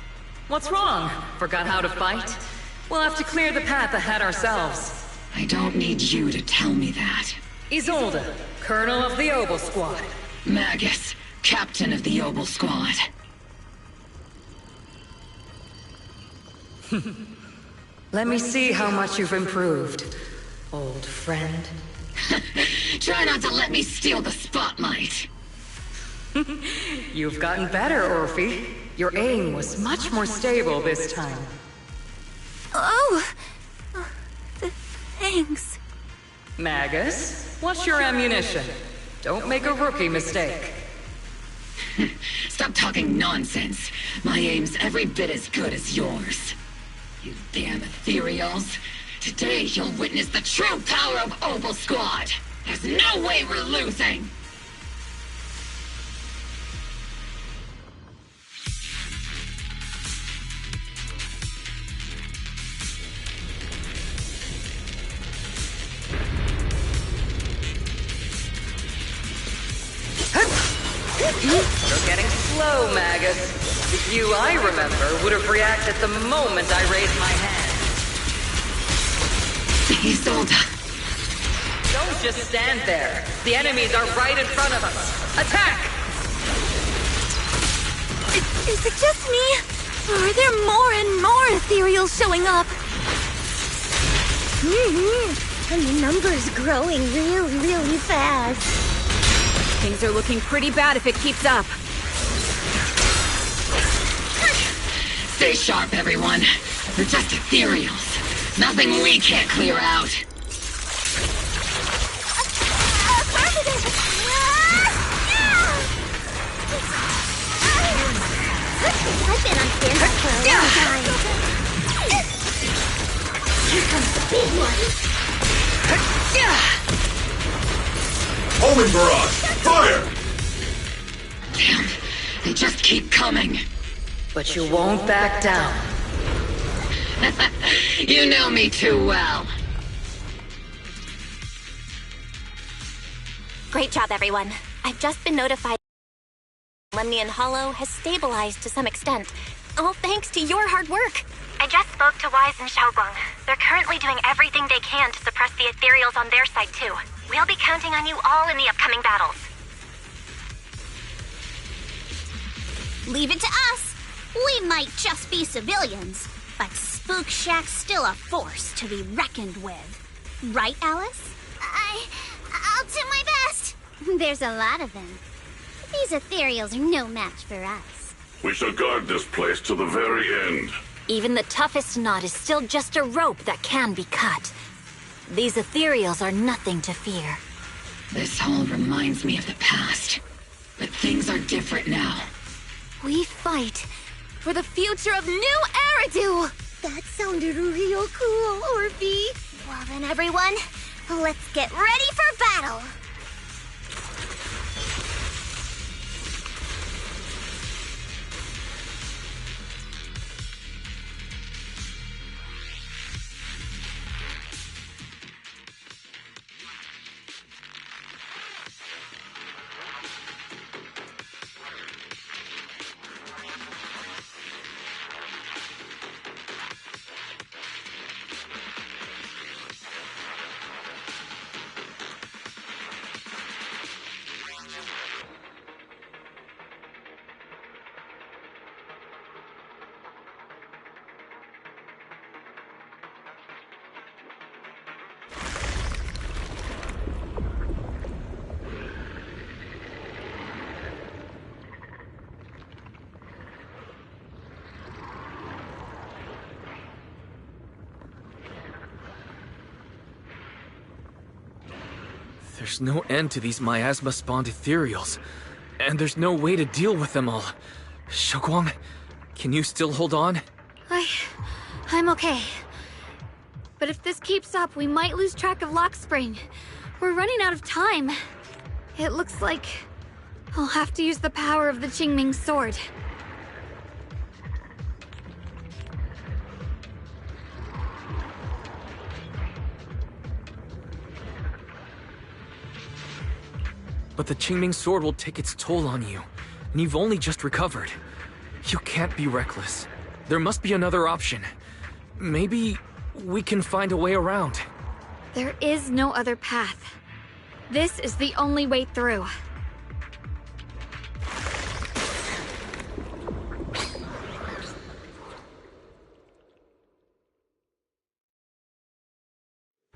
What's wrong? Forgot how to fight? We'll have to clear the path ahead ourselves. I don't need you to tell me that. Isolde, Colonel of the Obel Squad. Magus, Captain of the Obel Squad. Let me see how much you've improved, old friend. Try not to let me steal the spotlight. You've gotten better, Orphe. Your aim was much more stable this time. Oh! Thanks. Magus, what's your ammunition? Don't make a rookie mistake. Stop talking nonsense. My aim's every bit as good as yours. You damn ethereals. Today you'll witness the true power of Obel Squad. There's no way we're losing. You're getting slow, Magus. The you I remember would have reacted the moment I raised my hand. Isolde. Don't just stand there. The enemies are right in front of us. Attack! Is it just me? Or are there more and more ethereals showing up? And the number's growing really, really fast. Things are looking pretty bad if it keeps up. Stay sharp, everyone. They're just ethereals. Nothing we can't clear out. I've been on standby for a long time. Here comes the big one. Omen barrage! Fire! Damn, they just keep coming. But you won't back down. You know me too well. Great job, everyone. I've just been notified Lemnian Hollow has stabilized to some extent. All thanks to your hard work. I just spoke to Wise and Xiaoguang. They're currently doing everything they can to suppress the ethereals on their side, too. We'll be counting on you all in the upcoming battles. Leave it to us. We might just be civilians, but Spook Shack's still a force to be reckoned with. Right, Alice? I'll do my best. There's a lot of them. These ethereals are no match for us. We shall guard this place to the very end. Even the toughest knot is still just a rope that can be cut. These ethereals are nothing to fear. This all reminds me of the past. But things are different now. We fight for the future of New Eridu! That sounded real cool, Orphe. Well then, everyone, let's get ready for battle. There's no end to these miasma-spawned ethereals, and there's no way to deal with them all. Xiaoguang, can you still hold on? I'm okay. But if this keeps up, we might lose track of Lock Spring. We're running out of time. It looks like I'll have to use the power of the Qingming sword. But the Qingming sword will take its toll on you, and you've only just recovered. You can't be reckless. There must be another option. Maybe we can find a way around. There is no other path. This is the only way through.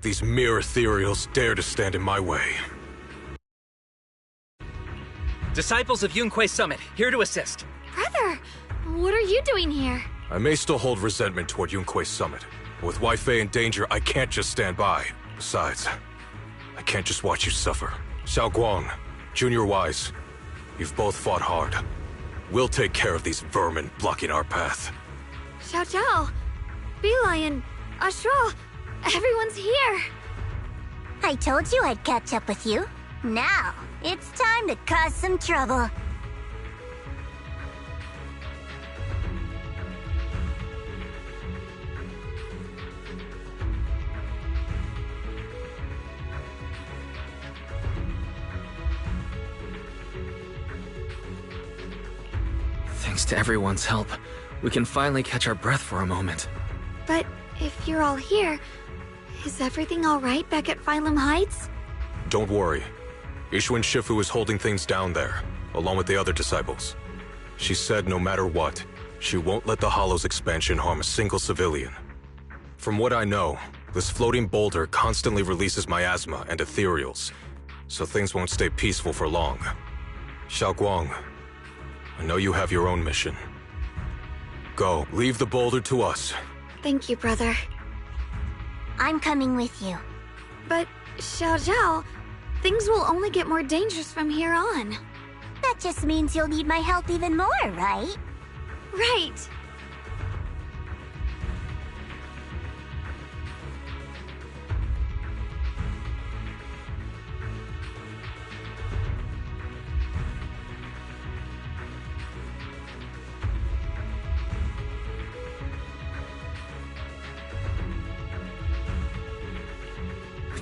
These mere ethereals dare to stand in my way. Disciples of Yunque Summit, here to assist. Brother, what are you doing here? I may still hold resentment toward Yunque Summit, but with Wei Fei in danger, I can't just stand by. Besides, I can't just watch you suffer. Xiaoguang, Junior Wise, you've both fought hard. We'll take care of these vermin blocking our path. Xiao Zhao, Beelion, Ashral, everyone's here. I told you I'd catch up with you. Now, it's time to cause some trouble. Thanks to everyone's help, we can finally catch our breath for a moment. But if you're all here, is everything all right back at Phylum Heights? Don't worry. Ishun Shifu is holding things down there, along with the other disciples. She said no matter what, she won't let the Hollow's expansion harm a single civilian. From what I know, this floating boulder constantly releases miasma and ethereals. so things won't stay peaceful for long. Xiaoguang, I know you have your own mission. Go, leave the boulder to us. Thank you, brother. I'm coming with you. But, Xiao Zhao, things will only get more dangerous from here on. That just means you'll need my help even more, right? Right.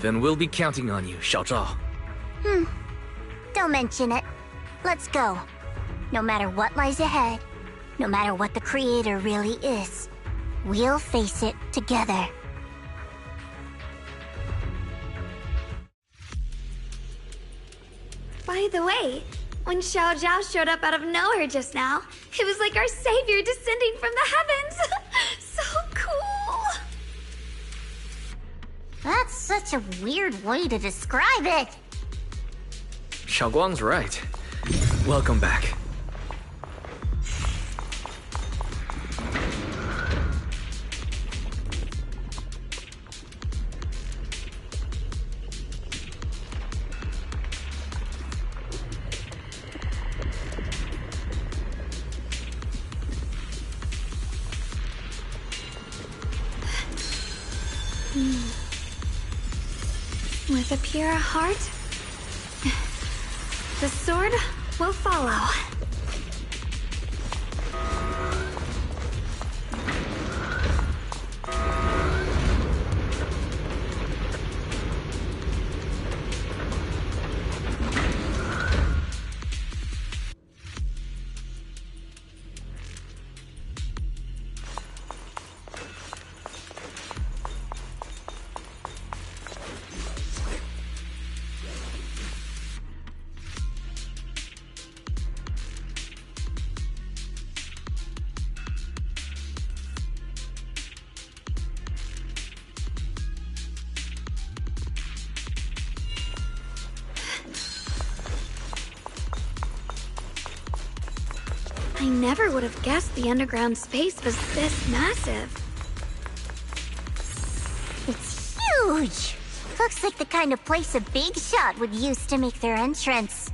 Then we'll be counting on you, Xiao Zhao. Don't mention it. Let's go. No matter what lies ahead, no matter what the Creator really is, we'll face it together. By the way, when Xiao Zhao showed up out of nowhere just now, it was like our savior descending from the heavens. So cool. That's such a weird way to describe it. Xiaoguang's right. Welcome back. With a pure heart, the sword will follow. I never would have guessed the underground space was this massive. It's huge! Looks like the kind of place a big shot would use to make their entrance.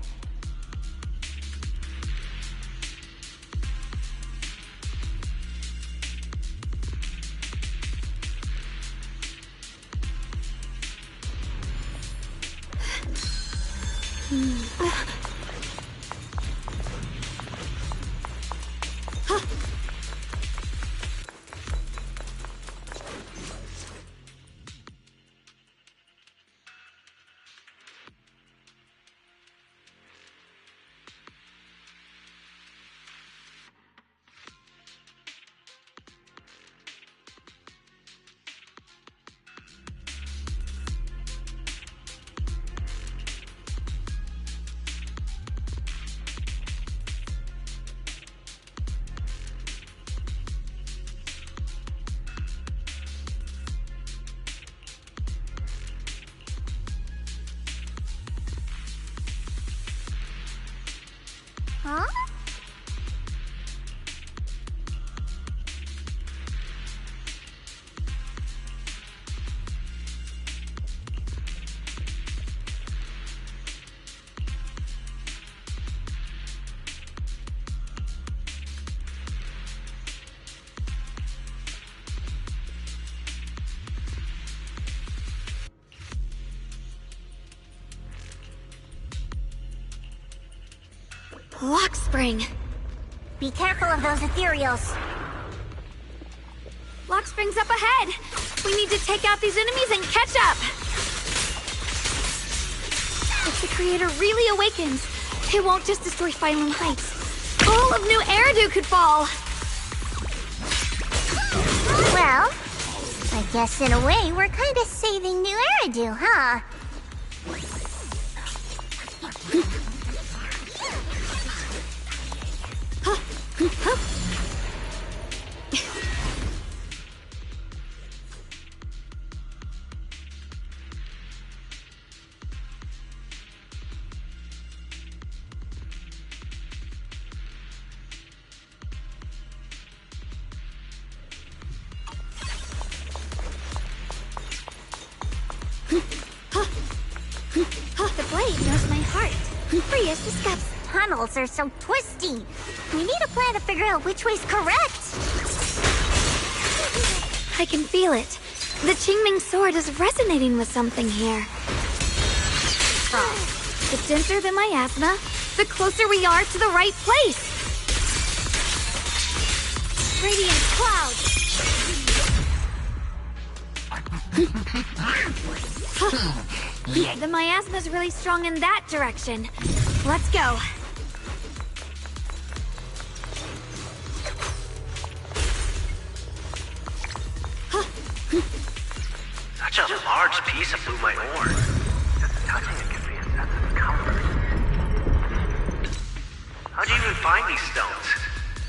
Huh? Lock spring. Be careful of those ethereals. Lock spring's up ahead. We need to take out these enemies and catch up. If the Creator really awakens, it won't just destroy Phylum Heights. All of New Eridu could fall. Well, I guess in a way we're kind of saving New Eridu, huh? Escape's tunnels are so twisty. We need a plan to figure out which way's correct. I can feel it. The Qingming sword is resonating with something here. The denser the miasma, the closer we are to the right place. Radiant cloud. The miasma's really strong in that direction. Let's go. Such a large piece of blue my ore. Just touching it gives me a sense of comfort. How'd you even find these stones?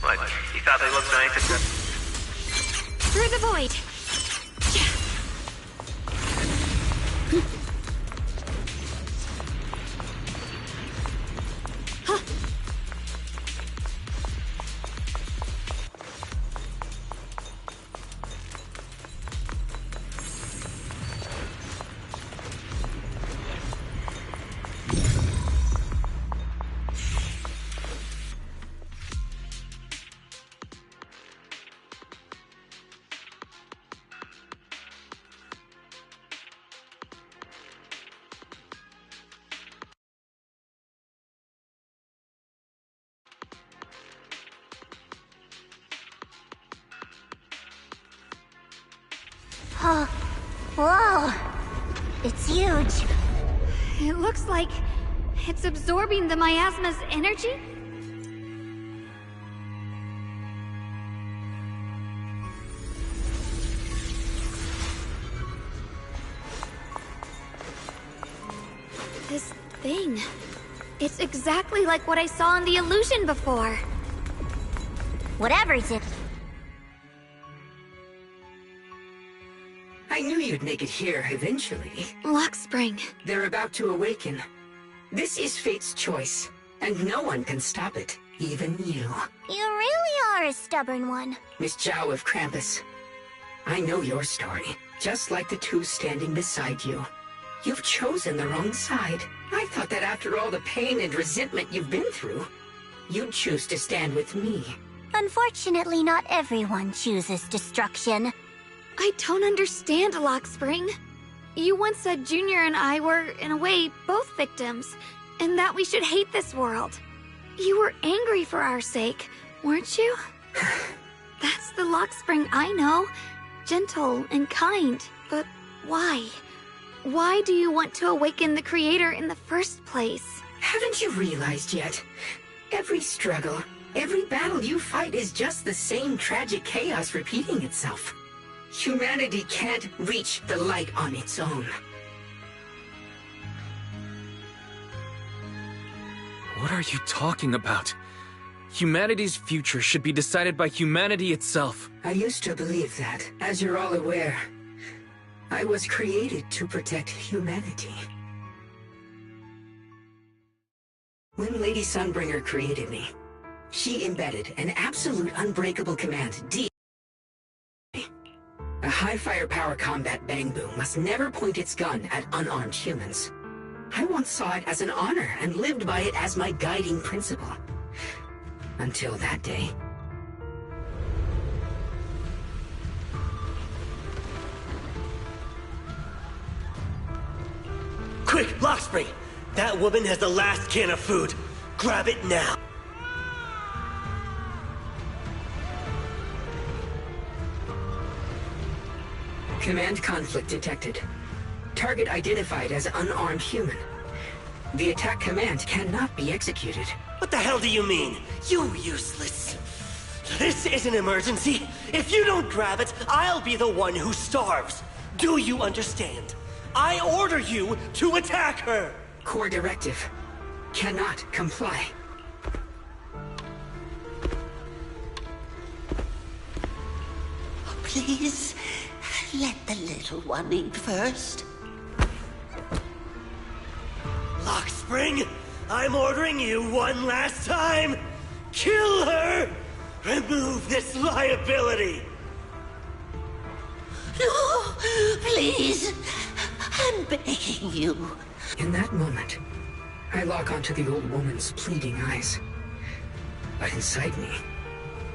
What, you thought they looked nice and... Through the void. Oh, whoa. It's huge. It looks like it's absorbing the miasma's energy? This thing. It's exactly like what I saw in the illusion before. Whatever's it. I knew you'd make it here eventually. Lockspring. They're about to awaken. This is fate's choice, and no one can stop it, even you. You really are a stubborn one. Miss Zhao of Krampus. I know your story, just like the two standing beside you. You've chosen the wrong side. I thought that after all the pain and resentment you've been through, you'd choose to stand with me. Unfortunately, not everyone chooses destruction. I don't understand, Lockspring. You once said Junior and I were, in a way, both victims, and that we should hate this world. You were angry for our sake, weren't you? That's the Lockspring I know. Gentle and kind, but why? Why do you want to awaken the Creator in the first place? Haven't you realized yet? Every struggle, every battle you fight is just the same tragic chaos repeating itself. Humanity can't reach the light on its own. What are you talking about? Humanity's future should be decided by humanity itself. I used to believe that, as you're all aware. I was created to protect humanity. When Lady Sunbringer created me, she embedded an absolute unbreakable command deep. A high firepower combat bang boom must never point its gun at unarmed humans. I once saw it as an honor and lived by it as my guiding principle. Until that day. Quick, Lockspring! That woman has the last can of food. Grab it now. Command conflict detected. Target identified as unarmed human. The attack command cannot be executed. What the hell do you mean? You useless. This is an emergency. If you don't grab it, I'll be the one who starves. Do you understand? I order you to attack her! Core directive. Cannot comply. Please, let the little one eat first. Lockspring, I'm ordering you one last time! Kill her! Remove this liability! No, please. I'm begging you. In that moment, I lock onto the old woman's pleading eyes. But inside me,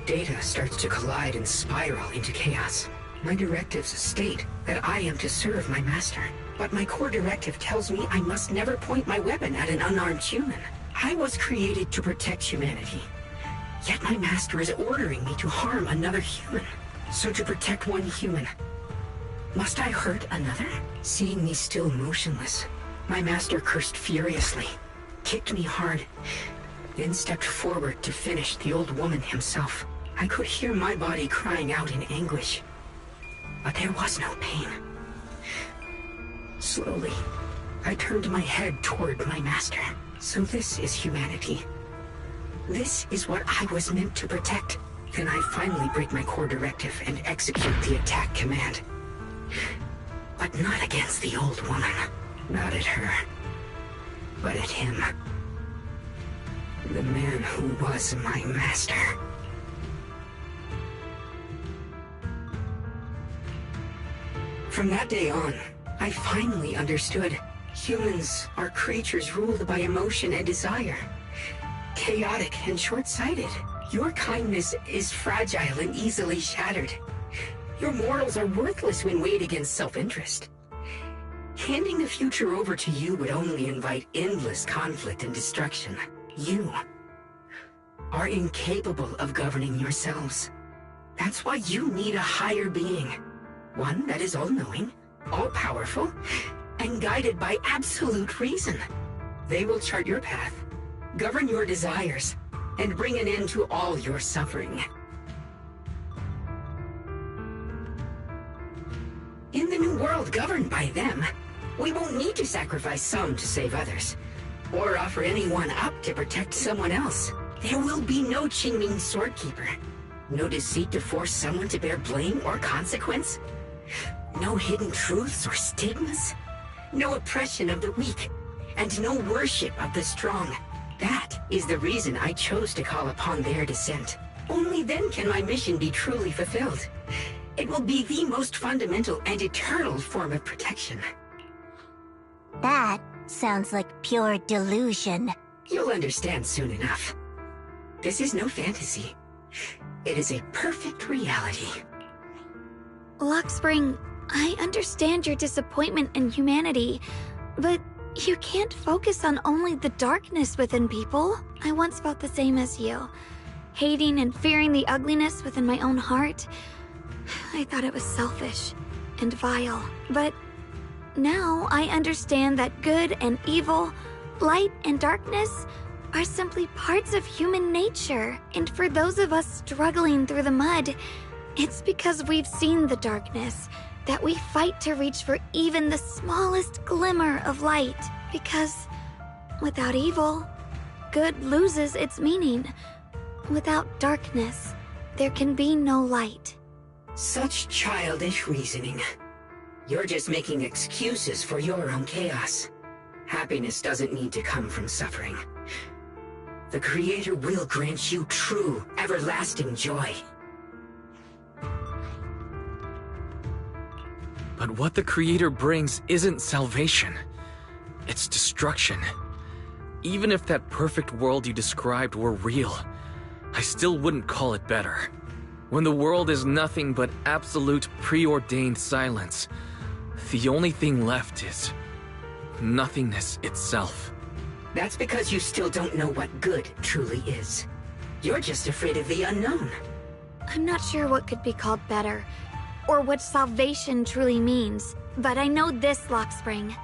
data starts to collide and spiral into chaos. My directives state that I am to serve my master, but my core directive tells me I must never point my weapon at an unarmed human. I was created to protect humanity, yet my master is ordering me to harm another human. So to protect one human, must I hurt another? Seeing me still motionless, my master cursed furiously, kicked me hard, then stepped forward to finish the old woman himself. I could hear my body crying out in anguish, but there was no pain. Slowly, I turned my head toward my master. So this is humanity. This is what I was meant to protect. Then I finally break my core directive and execute the attack command. But not against the old woman. Not at her. But at him. The man who was my master. From that day on, I finally understood. Humans are creatures ruled by emotion and desire. Chaotic and short-sighted. Your kindness is fragile and easily shattered. Your morals are worthless when weighed against self-interest. Handing the future over to you would only invite endless conflict and destruction. You are incapable of governing yourselves. That's why you need a higher being. One that is all-knowing, all-powerful, and guided by absolute reason. They will chart your path, govern your desires, and bring an end to all your suffering. In the new world governed by them, we won't need to sacrifice some to save others, or offer anyone up to protect someone else. There will be no Qingming Swordkeeper, no deceit to force someone to bear blame or consequence, no hidden truths or stigmas, no oppression of the weak, and no worship of the strong. That is the reason I chose to call upon their descent. Only then can my mission be truly fulfilled. It will be the most fundamental and eternal form of protection. That sounds like pure delusion. You'll understand soon enough. This is no fantasy. It is a perfect reality. Luxspring, I understand your disappointment in humanity, but you can't focus on only the darkness within people. I once felt the same as you, hating and fearing the ugliness within my own heart. I thought it was selfish and vile, but now I understand that good and evil, light and darkness are simply parts of human nature. And for those of us struggling through the mud, it's because we've seen the darkness that we fight to reach for even the smallest glimmer of light. Because without evil, good loses its meaning. Without darkness, there can be no light. Such childish reasoning. You're just making excuses for your own chaos. Happiness doesn't need to come from suffering. The Creator will grant you true, everlasting joy. But what the Creator brings isn't salvation. It's destruction. Even if that perfect world you described were real, I still wouldn't call it better. When the world is nothing but absolute preordained silence, the only thing left is nothingness itself. That's because you still don't know what good truly is. You're just afraid of the unknown. I'm not sure what could be called better, or what salvation truly means, but I know this, Luxspring.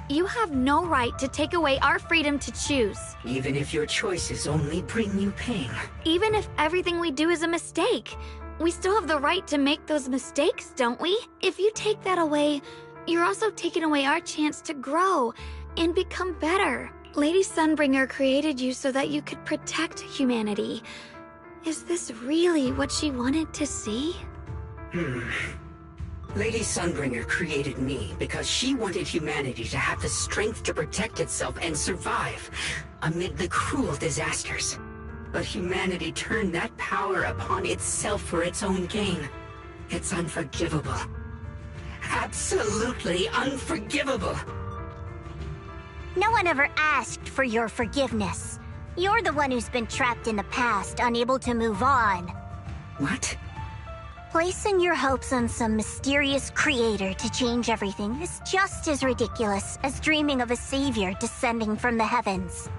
You have no right to take away our freedom to choose. Even if your choices only bring you pain. Even if everything we do is a mistake, we still have the right to make those mistakes, don't we? If you take that away, you're also taking away our chance to grow and become better. Lady Sunbringer created you so that you could protect humanity. Is this really what she wanted to see? Lady Sunbringer created me because she wanted humanity to have the strength to protect itself and survive amid the cruel disasters. But humanity turned that power upon itself for its own gain. It's unforgivable. Absolutely unforgivable. No one ever asked for your forgiveness. You're the one who's been trapped in the past, unable to move on. What? Placing your hopes on some mysterious creator to change everything is just as ridiculous as dreaming of a savior descending from the heavens.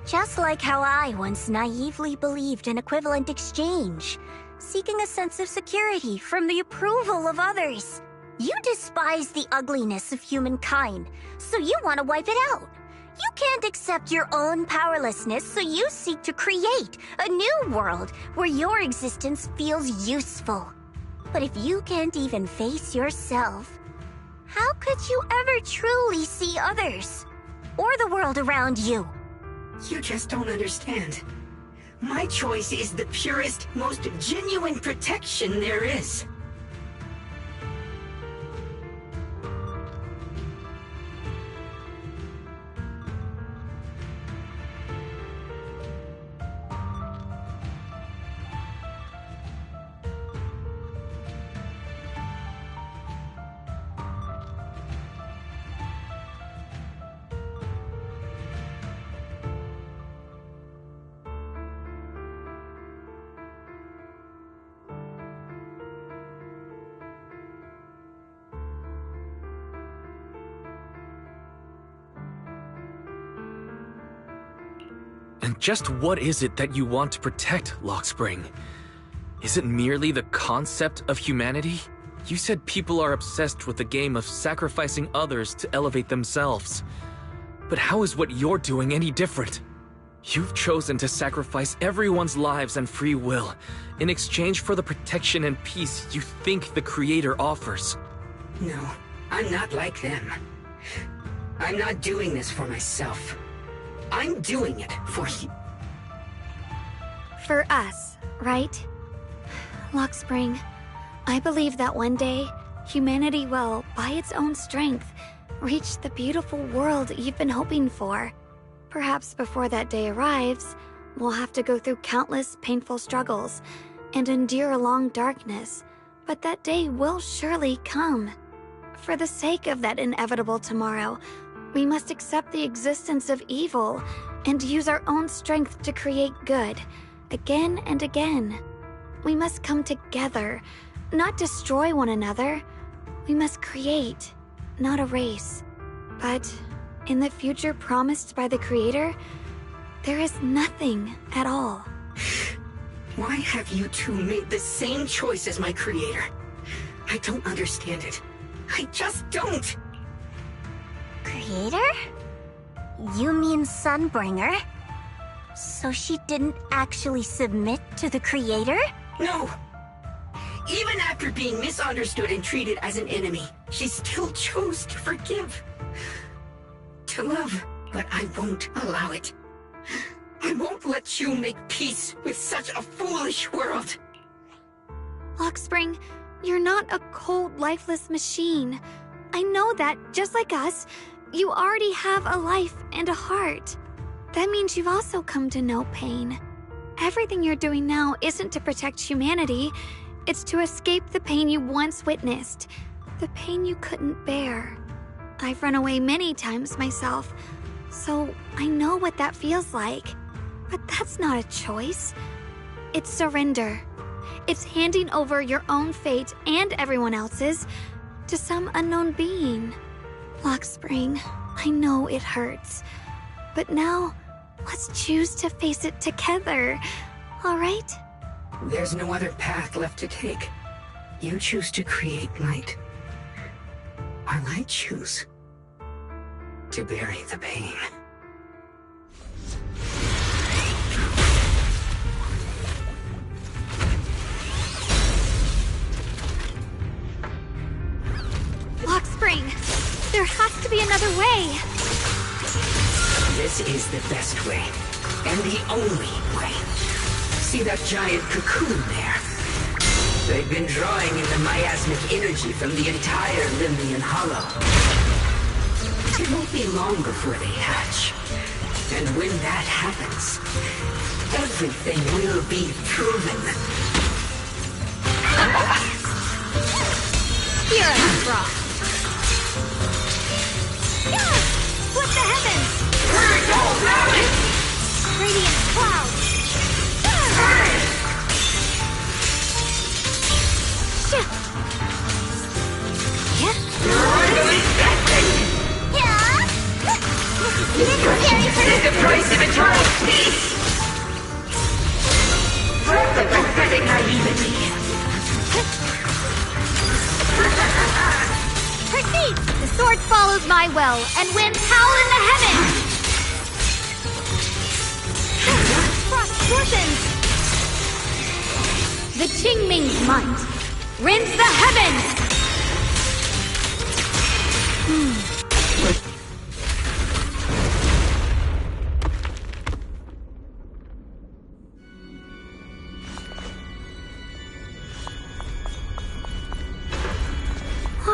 Just like how I once naively believed in equivalent exchange, seeking a sense of security from the approval of others. You despise the ugliness of humankind, so you want to wipe it out. You can't accept your own powerlessness, so you seek to create a new world where your existence feels useful. But if you can't even face yourself, how could you ever truly see others? Or the world around you? You just don't understand. My choice is the purest, most genuine protection there is. And just what is it that you want to protect, Lockspring? Is it merely the concept of humanity? You said people are obsessed with the game of sacrificing others to elevate themselves. But how is what you're doing any different? You've chosen to sacrifice everyone's lives and free will in exchange for the protection and peace you think the Creator offers. No, I'm not like them. I'm not doing this for myself. I'm doing it for you. For us, right? Lockspring, I believe that one day, humanity will, by its own strength, reach the beautiful world you've been hoping for. Perhaps before that day arrives, we'll have to go through countless painful struggles and endure a long darkness, but that day will surely come. For the sake of that inevitable tomorrow, we must accept the existence of evil and use our own strength to create good, again and again. We must come together, not destroy one another. We must create, not erase. But in the future promised by the Creator, there is nothing at all. Why have you two made the same choice as my Creator? I don't understand it. I just don't. Creator? You mean Sunbringer? So she didn't actually submit to the Creator? No! Even after being misunderstood and treated as an enemy, she still chose to forgive. To love, but I won't allow it. I won't let you make peace with such a foolish world. Lockspring, you're not a cold, lifeless machine. I know that, just like us, you already have a life and a heart. That means you've also come to know pain. Everything you're doing now isn't to protect humanity. It's to escape the pain you once witnessed. The pain you couldn't bear. I've run away many times myself, so I know what that feels like. But that's not a choice. It's surrender. It's handing over your own fate and everyone else's to some unknown being. Lockspring, I know it hurts, but now let's choose to face it together, all right? There's no other path left to take. You choose to create light, while I choose to bury the pain. Lockspring, there has to be another way. This is the best way, and the only way. See that giant cocoon there? They've been drawing in the miasmic energy from the entire Limnian Hollow. It won't be long before they hatch. And when that happens, everything will be proven. Here I am, Brock. Split the heavens! radiant cloud! This is the price of eternal peace! For the pathetic naivety! Perceive! The sword follows my will, and winds howl in the heavens! Frost shortens! The Qingming's might rends the heavens!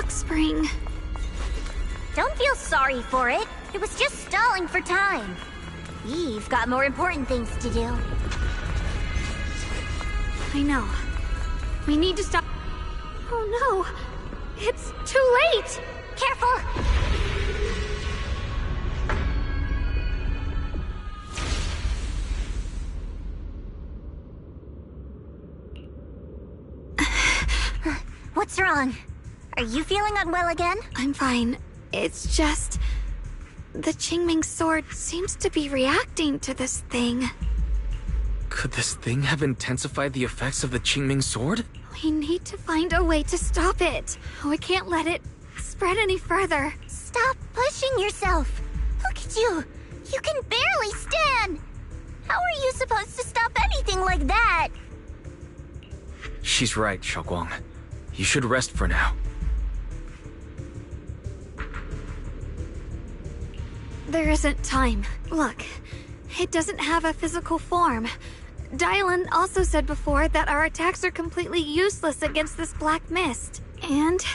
Spring. Don't feel sorry for it. It was just stalling for time. You've got more important things to do. I know. We need to stop. Oh no! It's too late! Careful! What's wrong? Are you feeling unwell again? I'm fine. It's just... the Qingming sword seems to be reacting to this thing. Could this thing have intensified the effects of the Qingming sword? We need to find a way to stop it. We can't let it spread any further. Stop pushing yourself. Look at you. You can barely stand. How are you supposed to stop anything like that? She's right, Xiaoguang. You should rest for now. There isn't time. Look, it doesn't have a physical form. Dylan also said before that our attacks are completely useless against this black mist. And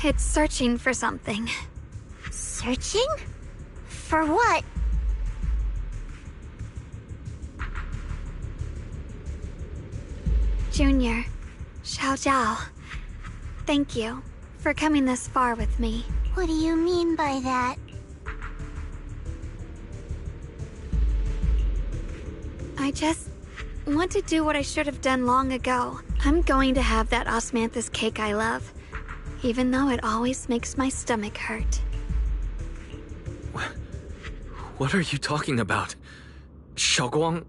it's searching for something. Searching? For what? Junior, Xiao Zhao, thank you for coming this far with me. What do you mean by that? I just want to do what I should have done long ago. I'm going to have that osmanthus cake I love, even though it always makes my stomach hurt. What are you talking about? Xiaoguang?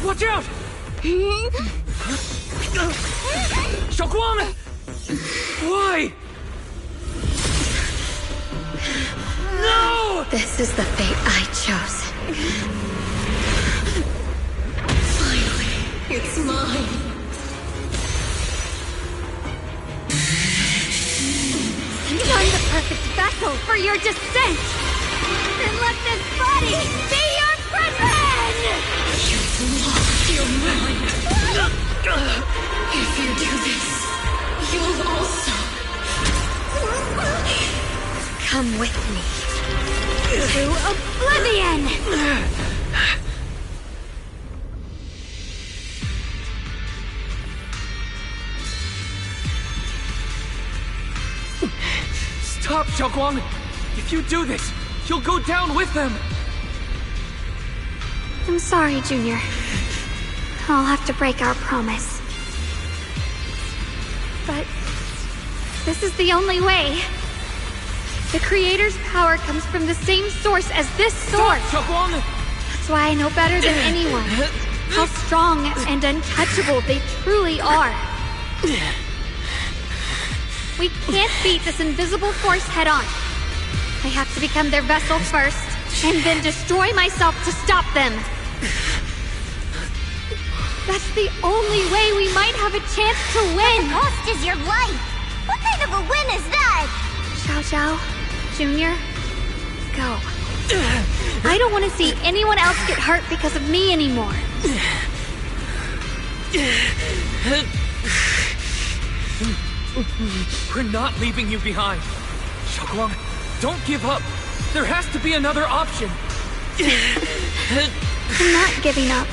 Watch out! Xiaoguang! Why? No! This is the fate I chose. Finally, it's mine. I'm the perfect vessel for your descent! Then let this body be your prison! You've lost your mind. If you do this, you'll also... Come with me. To oblivion! Stop, Xiaoguang! If you do this, you'll go down with them! I'm sorry, Junior. I'll have to break our promise. But this is the only way. The Creator's power comes from the same source as this sword. Stop, Xiaoguang! That's why I know better than anyone how strong and untouchable they truly are. We can't beat this invisible force head-on. I have to become their vessel first, and then destroy myself to stop them. That's the only way we might have a chance to win. The cost is your life. What kind of a win is that? Xiao Zhao, Junior, go. I don't want to see anyone else get hurt because of me anymore. We're not leaving you behind. Xiaoguang, don't give up. There has to be another option. I'm not giving up.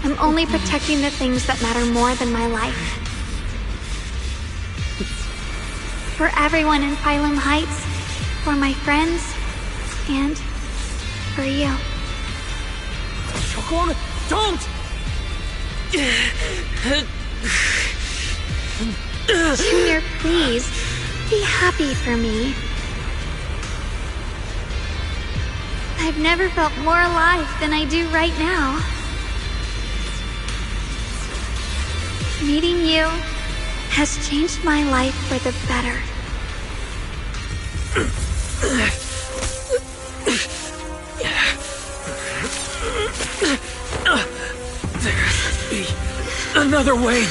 I'm only protecting the things that matter more than my life. for everyone in Phylum Heights, for my friends, and for you. Shogun, don't! Junior, please, be happy for me. I've never felt more alive than I do right now. Meeting you has changed my life for the better. There has to be another way.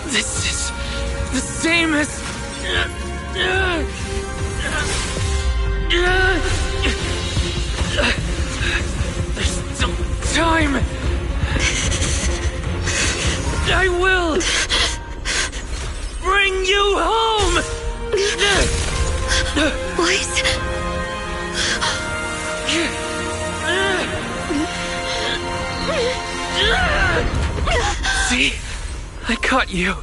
This is the same as... There's still time. I will bring you home. Boys. See? I caught you.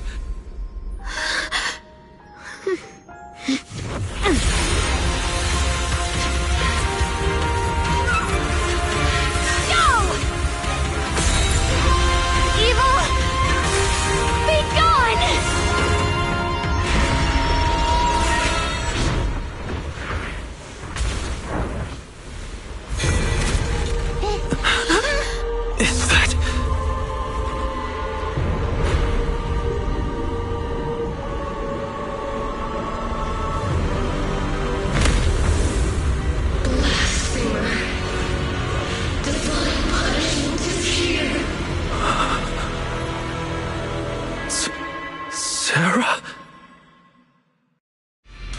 Sarah?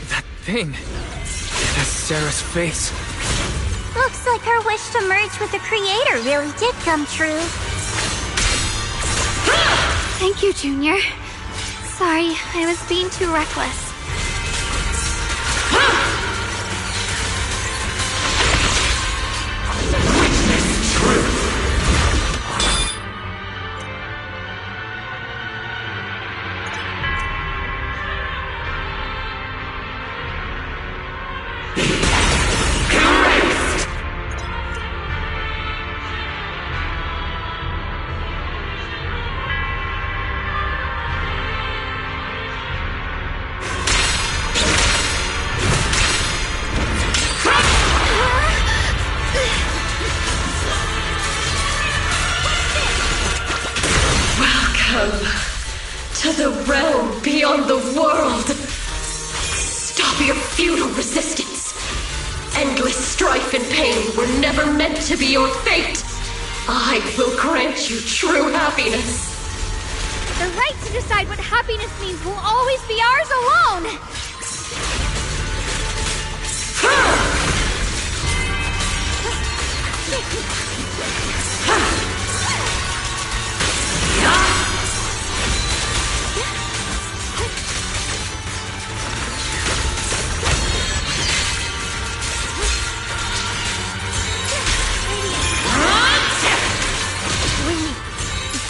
That thing. It has Sarah's face. Looks like her wish to merge with the Creator really did come true. Thank you, Junior. Sorry, I was being too reckless. To the realm beyond the world. Stop your futile resistance. Endless strife and pain were never meant to be your fate. I will grant you true happiness. The right to decide what happiness means will always be ours alone.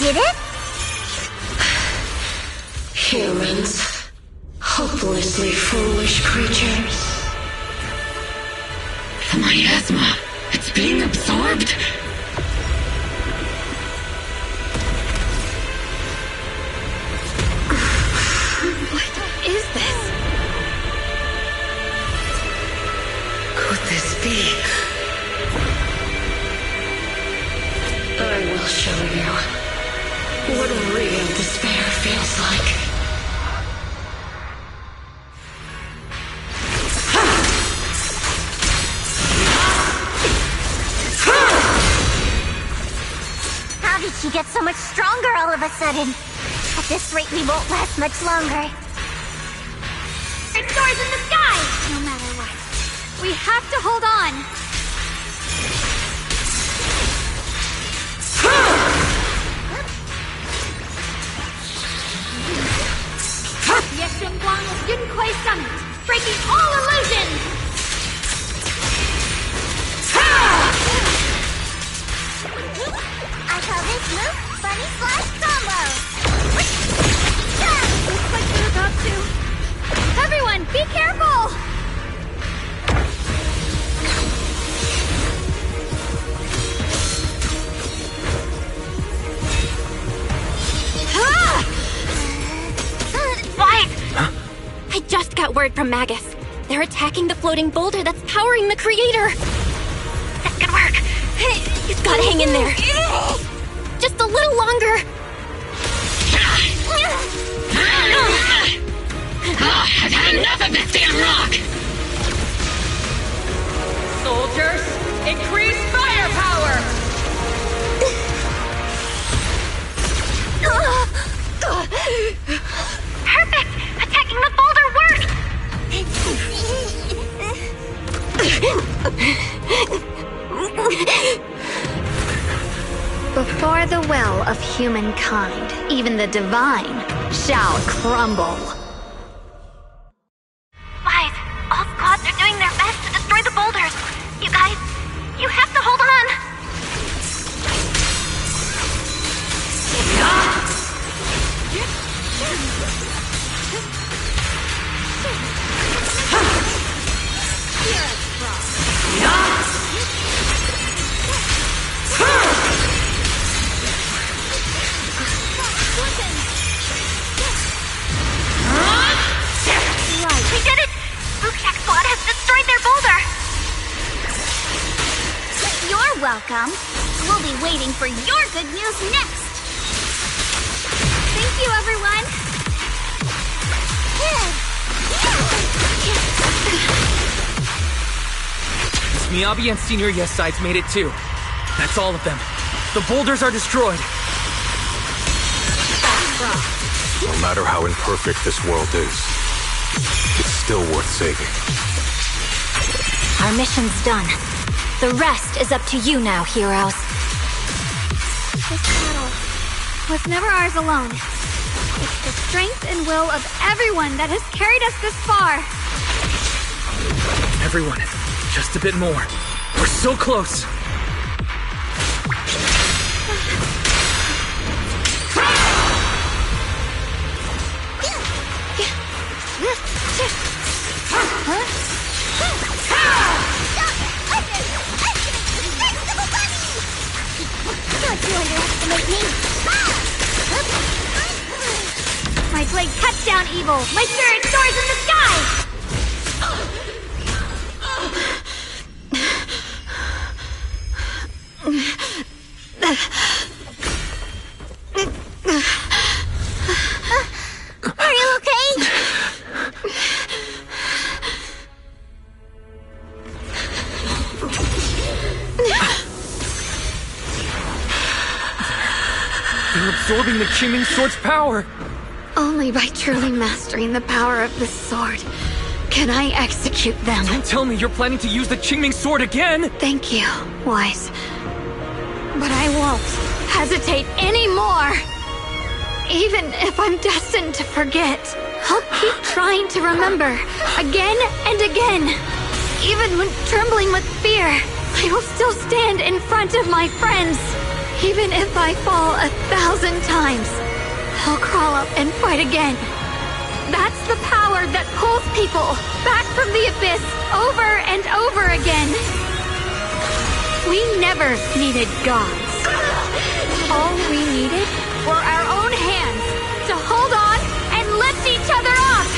Did it? Humans. Hopelessly foolish creatures. The miasma. It's being absorbed. What is this? Could this be? I will show you what real despair feels like. How did she get so much stronger all of a sudden? At this rate, we won't last much longer. There's stars in the sky! No matter what. We have to hold on. Yeshunguang of Yunquei Summit, breaking all illusions! I call this move Bunny Slash Combo! Looks like we're about to... Everyone, be word from Magus. They're attacking the floating boulder that's powering the creator. This could work. You've gotta hang in there. Just a little longer. I've had enough of this damn rock! Soldiers, increase firepower! Perfect! Attacking the boulder worked! Before the will of humankind, even the divine shall crumble. Wise, all squads are doing their best to destroy the boulders. You guys, you have to hold on. We did it! Spookjack squad has destroyed their boulder! You're welcome. We'll be waiting for your good news next. Thank you, everyone. Miyabi and Senior Yes sides made it too. That's all of them. The boulders are destroyed. No matter how imperfect this world is, it's still worth saving. Our mission's done. The rest is up to you now, heroes. This battle was never ours alone. It's the strength and will of everyone that has carried us this far. Everyone, just a bit more. We're so close. My blade cuts down evil. My spirit soars in the sky. Are you okay? They're absorbing the Qingming Sword's power. Only by truly mastering the power of this sword can I execute them. Don't tell me you're planning to use the Qingming Sword again! Thank you, Wise. But I won't hesitate anymore. Even if I'm destined to forget, I'll keep trying to remember again and again. Even when trembling with fear, I will still stand in front of my friends. Even if I fall 1,000 times, I'll crawl up and fight again. That's the power that pulls people back from the abyss over and over again. We never needed gods. All we needed were our own hands to hold on and lift each other up.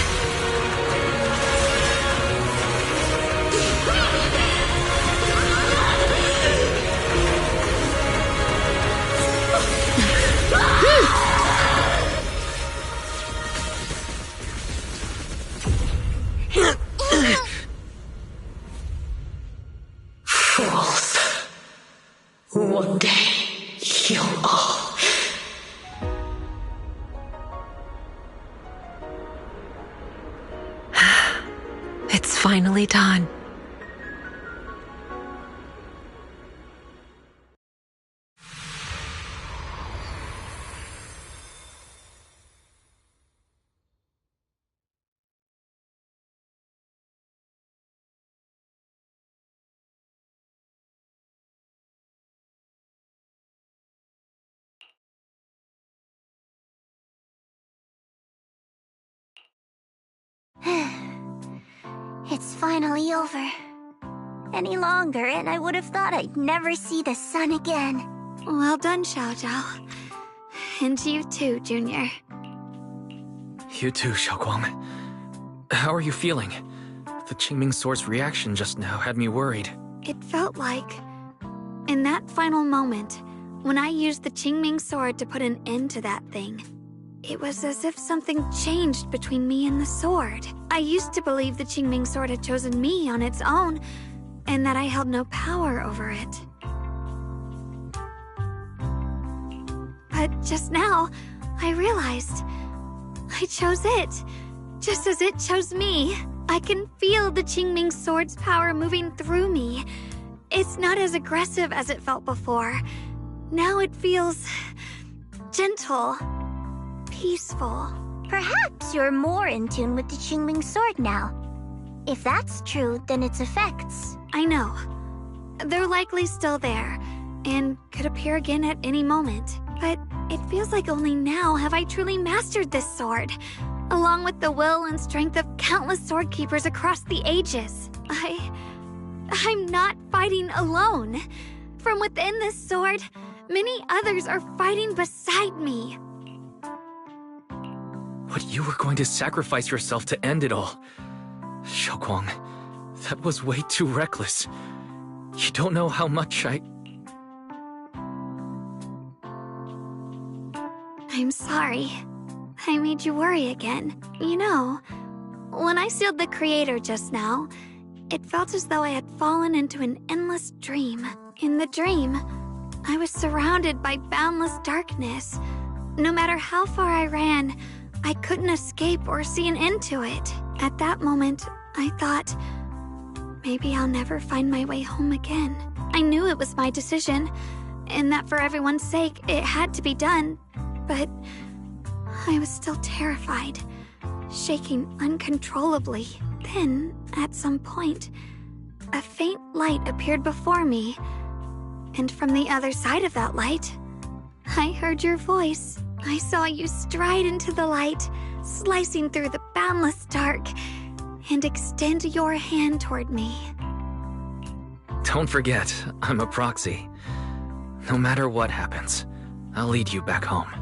Fools. One day, you'll all... It's finally done. It's finally over. Any longer, and I would have thought I'd never see the sun again. Well done, Xiao Zhao. And you too, Junior. You too, Xiaoguang. How are you feeling? The Qingming Sword's reaction just now had me worried. It felt like, in that final moment, when I used the Qingming Sword to put an end to that thing, it was as if something changed between me and the sword. I used to believe the Qingming Sword had chosen me on its own, and that I held no power over it. But just now, I realized I chose it, just as it chose me. I can feel the Qingming Sword's power moving through me. It's not as aggressive as it felt before. Now it feels gentle, peaceful. Perhaps you're more in tune with the Qingming Sword now. If that's true, then its effects. I know. They're likely still there, and could appear again at any moment. But it feels like only now have I truly mastered this sword, along with the will and strength of countless sword keepers across the ages. I'm not fighting alone. From within this sword, many others are fighting beside me. But you were going to sacrifice yourself to end it all. Xiaoguang, that was way too reckless. You don't know how much I'm sorry. I made you worry again. You know, when I sealed the Creator just now, it felt as though I had fallen into an endless dream. In the dream, I was surrounded by boundless darkness. No matter how far I ran, I couldn't escape or see an end to it. At that moment, I thought, maybe I'll never find my way home again. I knew it was my decision, and that for everyone's sake, it had to be done. But I was still terrified, shaking uncontrollably. Then, at some point, a faint light appeared before me. And from the other side of that light, I heard your voice. I saw you stride into the light, slicing through the boundless dark, and extend your hand toward me. Don't forget, I'm a proxy. No matter what happens, I'll lead you back home.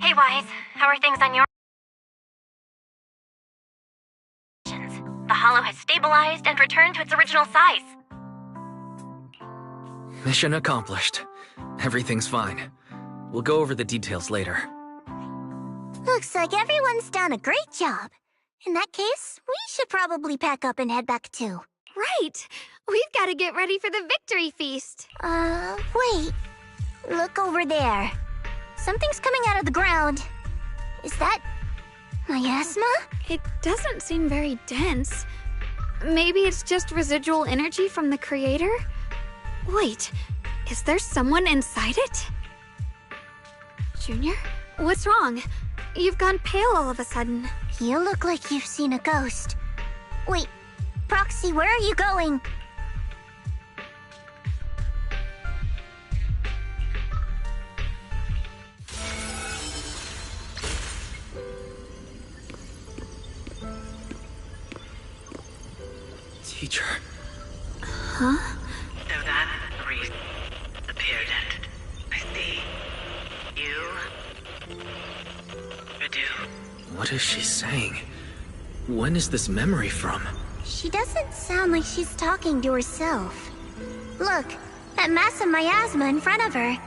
Hey, Wise. How are things on your... The hollow has stabilized and returned to its original size. Mission accomplished. Everything's fine. We'll go over the details later. Looks like everyone's done a great job. In that case, we should probably pack up and head back too. Right! We've got to get ready for the victory feast. Wait. Look over there. Something's coming out of the ground. Is that miasma? It doesn't seem very dense. Maybe it's just residual energy from the Creator? Wait, is there someone inside it? Junior? What's wrong? You've gone pale all of a sudden. You look like you've seen a ghost. Wait, Proxy, where are you going? Teacher. Huh? So that's the reason appeared at. I see. You... Radu. What is she saying? When is this memory from? She doesn't sound like she's talking to herself. Look, that mass of miasma in front of her.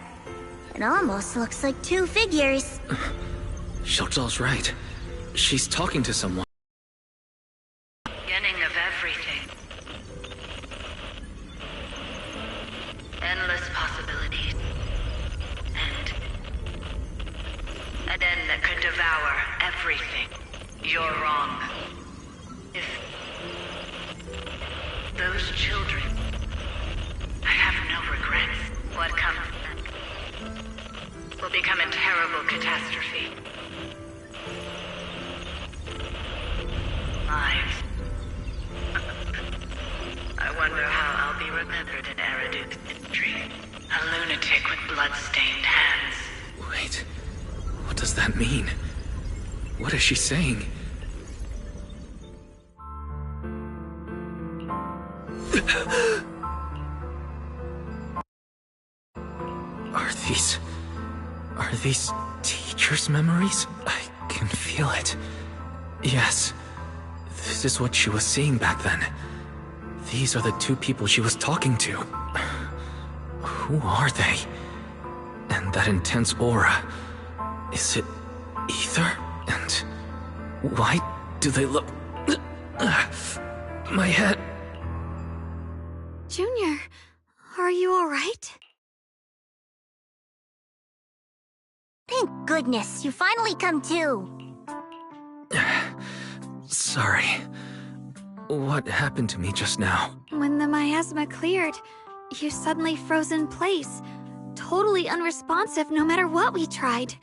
It almost looks like two figures. Xiaozhao's right. She's talking to someone. Beginning of everything. Endless possibilities. And an end that could devour everything. You're wrong. If those children, I have no regrets. What comes next will become a terrible catastrophe. Lives. I wonder how I'll be remembered in Eridu's history. A lunatic with blood-stained hands. Wait, what does that mean? What is she saying? Are these teacher's memories? I can feel it. Yes, this is what she was seeing back then. These are the two people she was talking to. Who are they? And that intense aura. Is it ether? And why do they look... My head... Junior, are you alright? Thank goodness, you finally come to. Sorry. What happened to me just now? When the miasma cleared, you suddenly froze in place. Totally unresponsive no matter what we tried.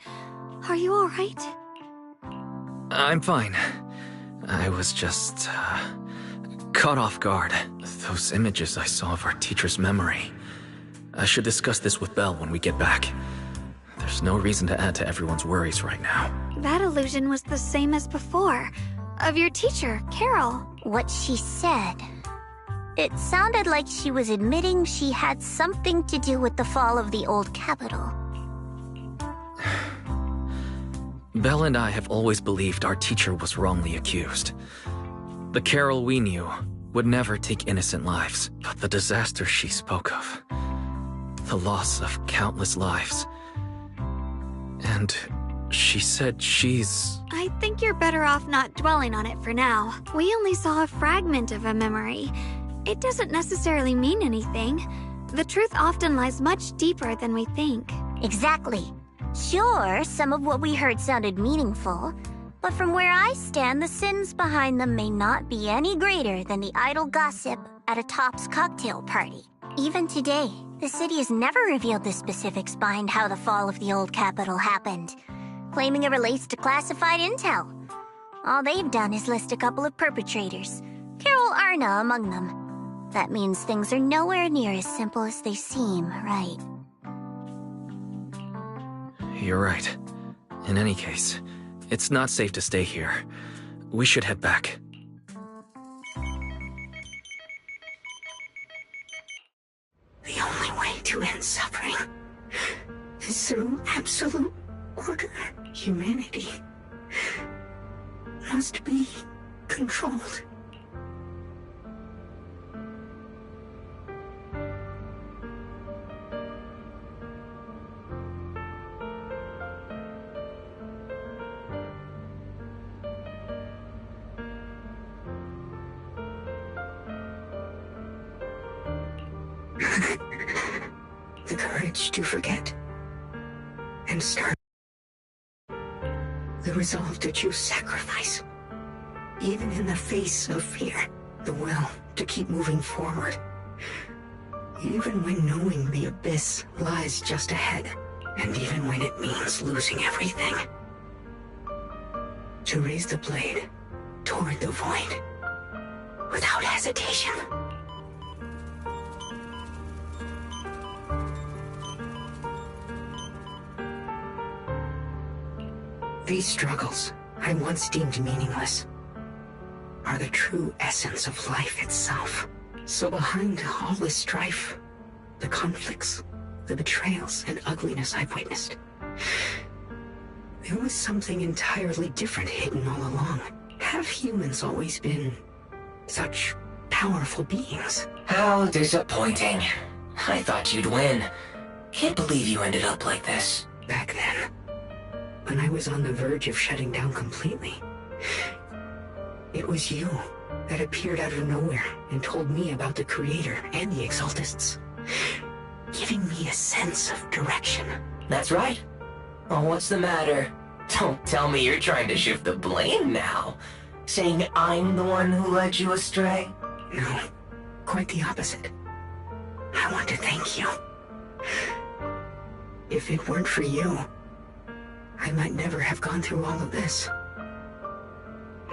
Are you alright? I'm fine. I was just, caught off guard. Those images I saw of our teacher's memory. I should discuss this with Belle when we get back. There's no reason to add to everyone's worries right now. That illusion was the same as before. Of your teacher, Carol. What she said. It sounded like she was admitting she had something to do with the fall of the old capital. Belle and I have always believed our teacher was wrongly accused. The Carol we knew would never take innocent lives, but the disaster she spoke of, the loss of countless lives, and she said she's... I think you're better off not dwelling on it for now. We only saw a fragment of a memory. It doesn't necessarily mean anything. The truth often lies much deeper than we think. Exactly. Sure, some of what we heard sounded meaningful, but from where I stand, the sins behind them may not be any greater than the idle gossip at a Topps cocktail party. Even today, the city has never revealed the specifics behind how the fall of the old capital happened, claiming it relates to classified intel. All they've done is list a couple of perpetrators, Carol Arna among them. That means things are nowhere near as simple as they seem, right? You're right. In any case, it's not safe to stay here. We should head back. The only way to end suffering is through absolute order. Humanity must be controlled. The courage to forget and start. The resolve to choose sacrifice, even in the face of fear. The will to keep moving forward, even when knowing the abyss lies just ahead, and even when it means losing everything. To raise the blade toward the void without hesitation. These struggles, I once deemed meaningless, are the true essence of life itself. So behind all this strife, the conflicts, the betrayals, and ugliness I've witnessed, there was something entirely different hidden all along. Have humans always been such powerful beings? How disappointing. I thought you'd win. Can't believe you ended up like this. Back then, when I was on the verge of shutting down completely, it was you that appeared out of nowhere and told me about the Creator and the Exaltists, giving me a sense of direction. That's right. Oh, what's the matter? Don't tell me you're trying to shift the blame now, saying I'm the one who led you astray. No, quite the opposite. I want to thank you. If it weren't for you, I might never have gone through all of this.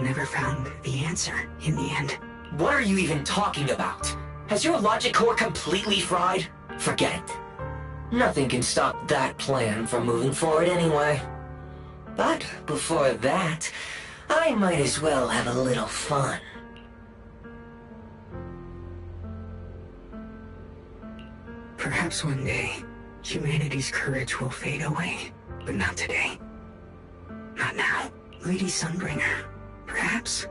Never found the answer in the end. What are you even talking about? Has your logic core completely fried? Forget it. Nothing can stop that plan from moving forward anyway. But before that, I might as well have a little fun. Perhaps one day, humanity's courage will fade away, but not today. Not now. Lady Sunbringer, perhaps?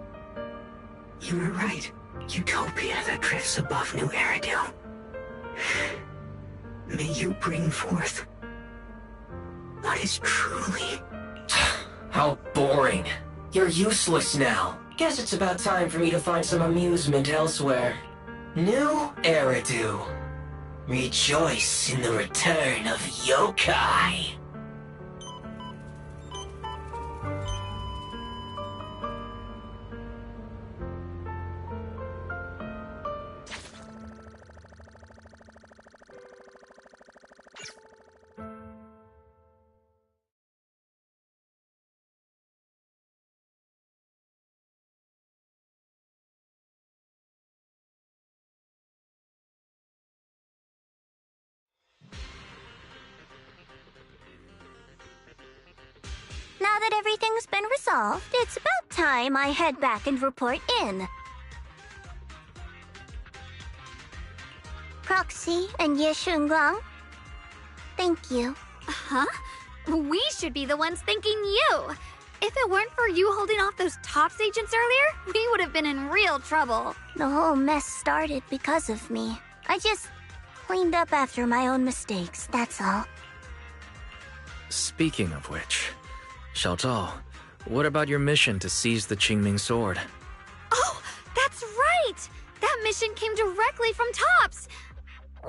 You were right. Utopia that drifts above New Eridu. May you bring forth what is truly... How boring. You're useless now. Guess it's about time for me to find some amusement elsewhere. New Eridu. Rejoice in the return of yokai. Now that everything's been resolved, it's about time I head back and report in. Proxy and Ye Shunguang, thank you. Huh? We should be the ones thanking you. If it weren't for you holding off those TOPS agents earlier, we would have been in real trouble. The whole mess started because of me. I just cleaned up after my own mistakes, that's all. Speaking of which, Xiao Zhao, what about your mission to seize the Qingming sword? Oh, that's right! That mission came directly from TOPS!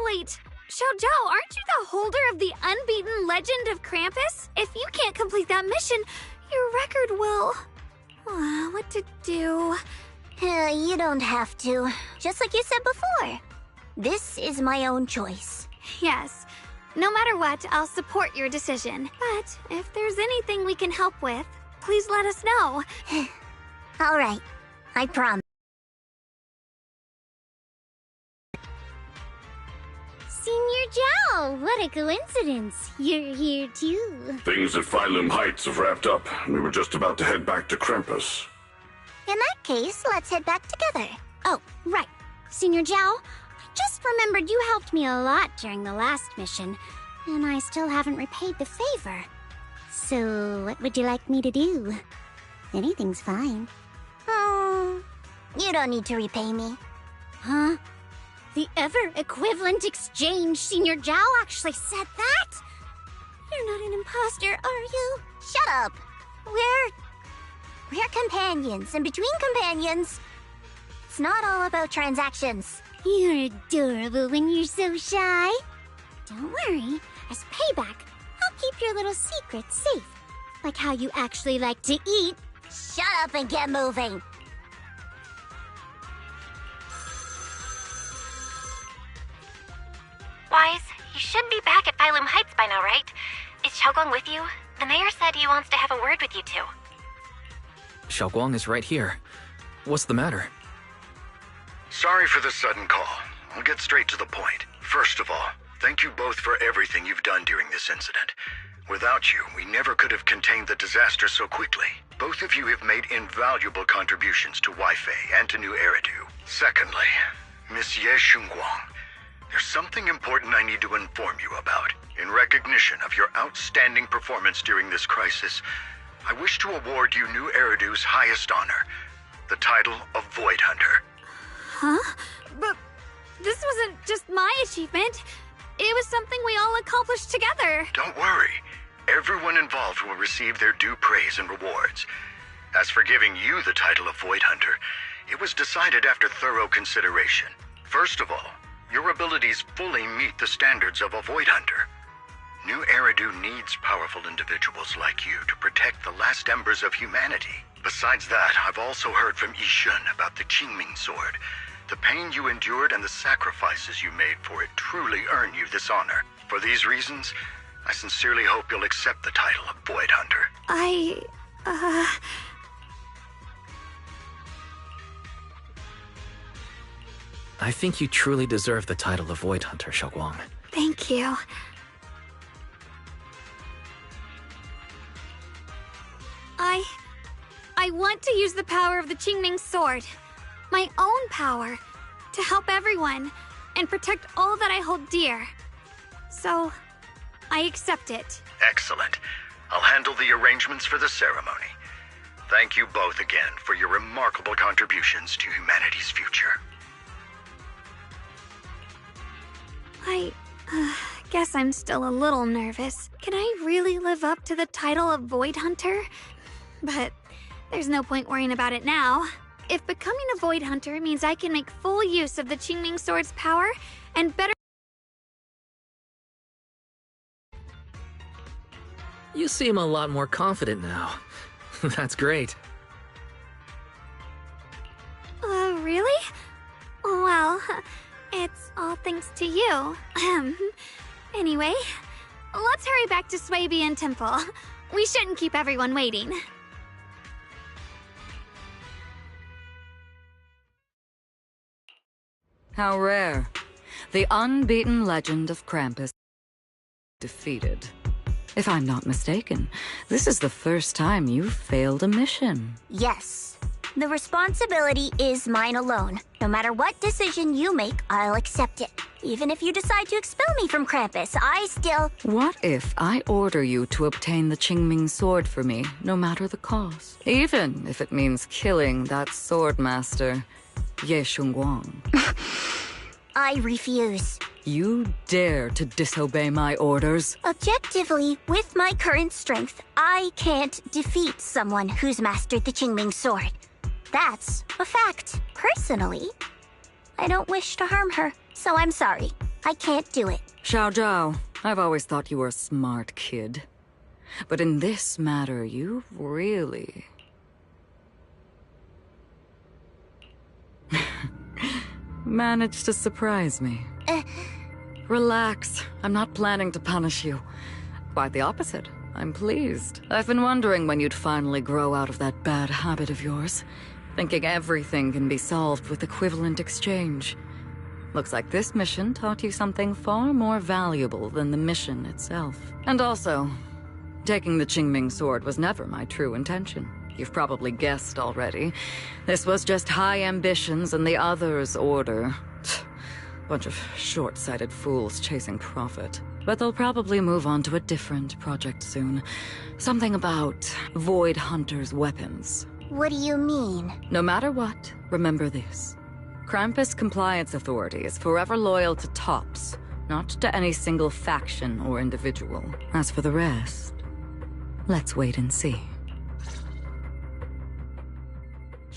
Wait, Xiao Zhao, aren't you the holder of the unbeaten legend of Krampus? If you can't complete that mission, your record will... what to do? You don't have to. Just like you said before. This is my own choice. Yes. No matter what, I'll support your decision. But if there's anything we can help with, please let us know. All right. I promise. Senior Zhao, what a coincidence. You're here too. Things at Phylum Heights have wrapped up. We were just about to head back to Krampus. In that case, let's head back together. Oh, right. Senior Zhao, I just remembered you helped me a lot during the last mission, and I still haven't repaid the favor. So, what would you like me to do? Anything's fine. You don't need to repay me. Huh? The ever-equivalent exchange, Senior Zhao actually said that? You're not an imposter, are you? Shut up! We're companions, and between companions, it's not all about transactions. You're adorable when you're so shy. Don't worry, as payback, I'll keep your little secrets safe. Like how you actually like to eat. Shut up and get moving! Wise, you should be back at Phylum Heights by now, right? Is Xiaoguang with you? The mayor said he wants to have a word with you two. Xiaoguang is right here. What's the matter? Sorry for the sudden call. I'll get straight to the point. First of all, thank you both for everything you've done during this incident. Without you, we never could have contained the disaster so quickly. Both of you have made invaluable contributions to Weifei and to New Eridu. Secondly, Miss Ye Shunguang, there's something important I need to inform you about. In recognition of your outstanding performance during this crisis, I wish to award you New Eridu's highest honor, the title of Void Hunter. Huh? But this wasn't just my achievement. It was something we all accomplished together. Don't worry. Everyone involved will receive their due praise and rewards. As for giving you the title of Void Hunter, it was decided after thorough consideration. First of all, your abilities fully meet the standards of a Void Hunter. New Eridu needs powerful individuals like you to protect the last embers of humanity. Besides that, I've also heard from Yishun about the Qingming sword. The pain you endured and the sacrifices you made for it truly earn you this honor. For these reasons, I sincerely hope you'll accept the title of Void Hunter. I think you truly deserve the title of Void Hunter, Xiaoguang. Thank you. I want to use the power of the Qingming sword, my own power, to help everyone and protect all that I hold dear. So, I accept it. Excellent. I'll handle the arrangements for the ceremony. Thank you both again for your remarkable contributions to humanity's future. I guess I'm still a little nervous. Can I really live up to the title of Void Hunter? But there's no point worrying about it now. If becoming a Void Hunter means I can make full use of the Qingming Sword's power and better... You seem a lot more confident now. That's great. Really? Well, it's all thanks to you. Anyway, let's hurry back to Swabian Temple. We shouldn't keep everyone waiting. How rare. The unbeaten legend of Krampus defeated. If I'm not mistaken, this is the first time you've failed a mission. Yes. The responsibility is mine alone. No matter what decision you make, I'll accept it. Even if you decide to expel me from Krampus, I still... What if I order you to obtain the Qingming Sword for me, no matter the cost? Even if it means killing that sword master, Ye Shunguang. I refuse. You dare to disobey my orders? Objectively, with my current strength, I can't defeat someone who's mastered the Qingming Sword. That's a fact. Personally, I don't wish to harm her, so I'm sorry. I can't do it. Xiao Zhao, I've always thought you were a smart kid. But in this matter, you really... managed to surprise me. Relax. I'm not planning to punish you. Quite the opposite. I'm pleased. I've been wondering when you'd finally grow out of that bad habit of yours. Thinking everything can be solved with equivalent exchange. Looks like this mission taught you something far more valuable than the mission itself. And also, taking the Qingming Sword was never my true intention. You've probably guessed already. This was just high ambitions in the others' order. Bunch of short-sighted fools chasing profit. But they'll probably move on to a different project soon. Something about Void Hunter's weapons. What do you mean? No matter what, remember this. Krampus Compliance Authority is forever loyal to TOPS, not to any single faction or individual. As for the rest, let's wait and see.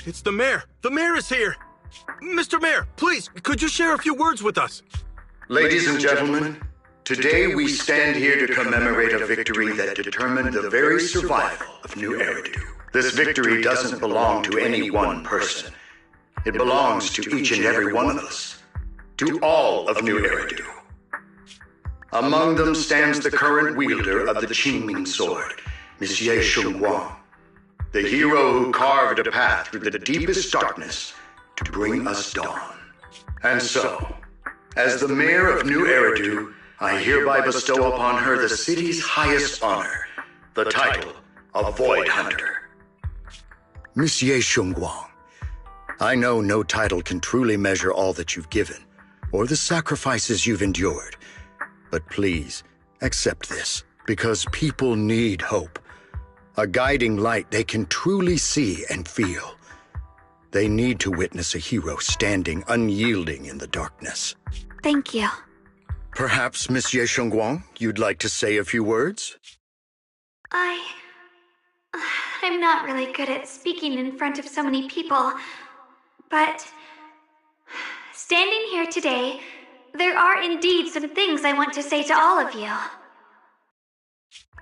It's the mayor! The mayor is here! Mr. Mayor, please, could you share a few words with us? Ladies and gentlemen, today we stand here to commemorate a victory that determined the very survival of New Eridu. This victory doesn't belong to any one person. It belongs to each and every one of us. To all of New Eridu. Among them stands the current wielder of the Qingming Sword, Monsieur Shunguang. The hero who carved a path through the deepest darkness to bring us dawn. And so, as the mayor of New Eridu, I hereby bestow upon her the city's highest honor, the title of Void Hunter. Monsieur Shunguang, I know no title can truly measure all that you've given, or the sacrifices you've endured. But please, accept this, because people need hope. A guiding light they can truly see and feel. They need to witness a hero standing unyielding in the darkness. Thank you. Perhaps, Monsieur Shunguang, you'd like to say a few words? I'm not really good at speaking in front of so many people, but standing here today, there are indeed some things I want to say to all of you.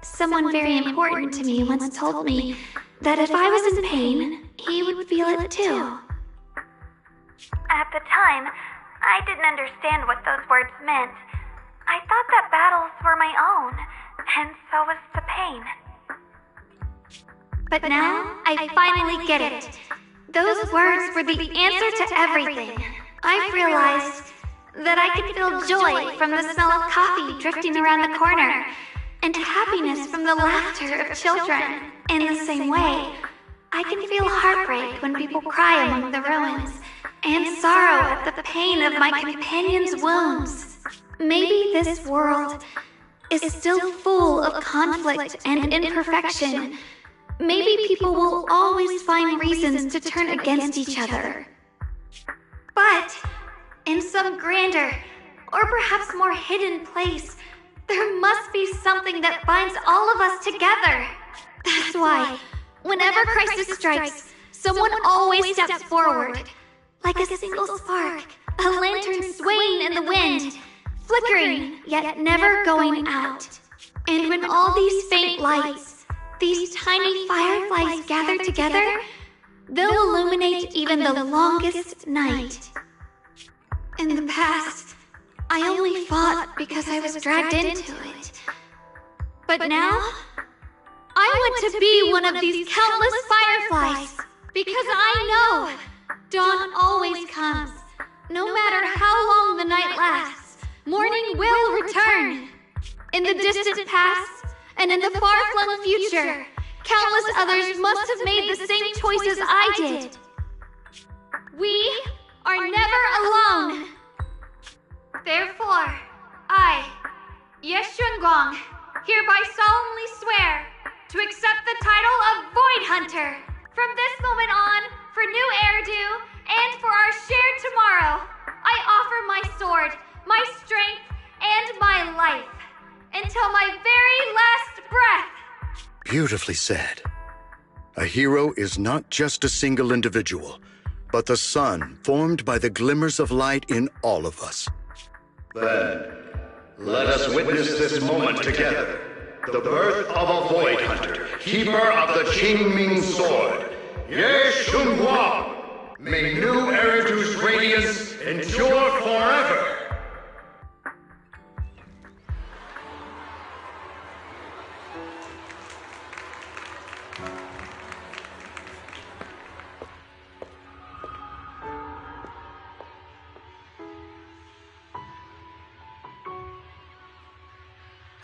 Someone very important to me once told me that if I was in pain, he would feel it too. At the time, I didn't understand what those words meant. I thought that battles were my own, and so was the pain. But now, I finally get it. Those words were the answer to everything. I've realized that I can feel joy from the smell of coffee drifting around the corner, and happiness from the laughter of children. In the same way, I can feel heartbreak when people cry among the ruins, and sorrow at the pain of my companion's wounds. Maybe this world is still full of conflict and imperfection, maybe people will always find reasons to turn against each other. But in some grander, or perhaps more hidden place, there must be something that binds all of us together. That's why, whenever crisis strikes, someone always steps forward. Like a single spark, a lantern swaying in the wind, flickering, yet never going out. And when all these faint lights, these tiny fireflies gather together, they'll illuminate even the longest night. In the past, I only fought because I was dragged into it. But now, I want to be one of these countless fireflies, because I know dawn always comes. No matter how long the night lasts, morning will return. In the distant past, and in the far-flung future, countless others must have made the same choices I did. We are never alone. Therefore, I, Ye Shunguang, hereby solemnly swear to accept the title of Void Hunter. From this moment on, for New Eridu, and for our shared tomorrow, I offer my sword, my strength, and my life, until my very last breath. Beautifully said. A hero is not just a single individual, but the sun formed by the glimmers of light in all of us. Then, let us witness this moment together. The birth of a Void Hunter, keeper of the Qingming Sword, Ye Shunguang. May New Eridu's radiance endure forever.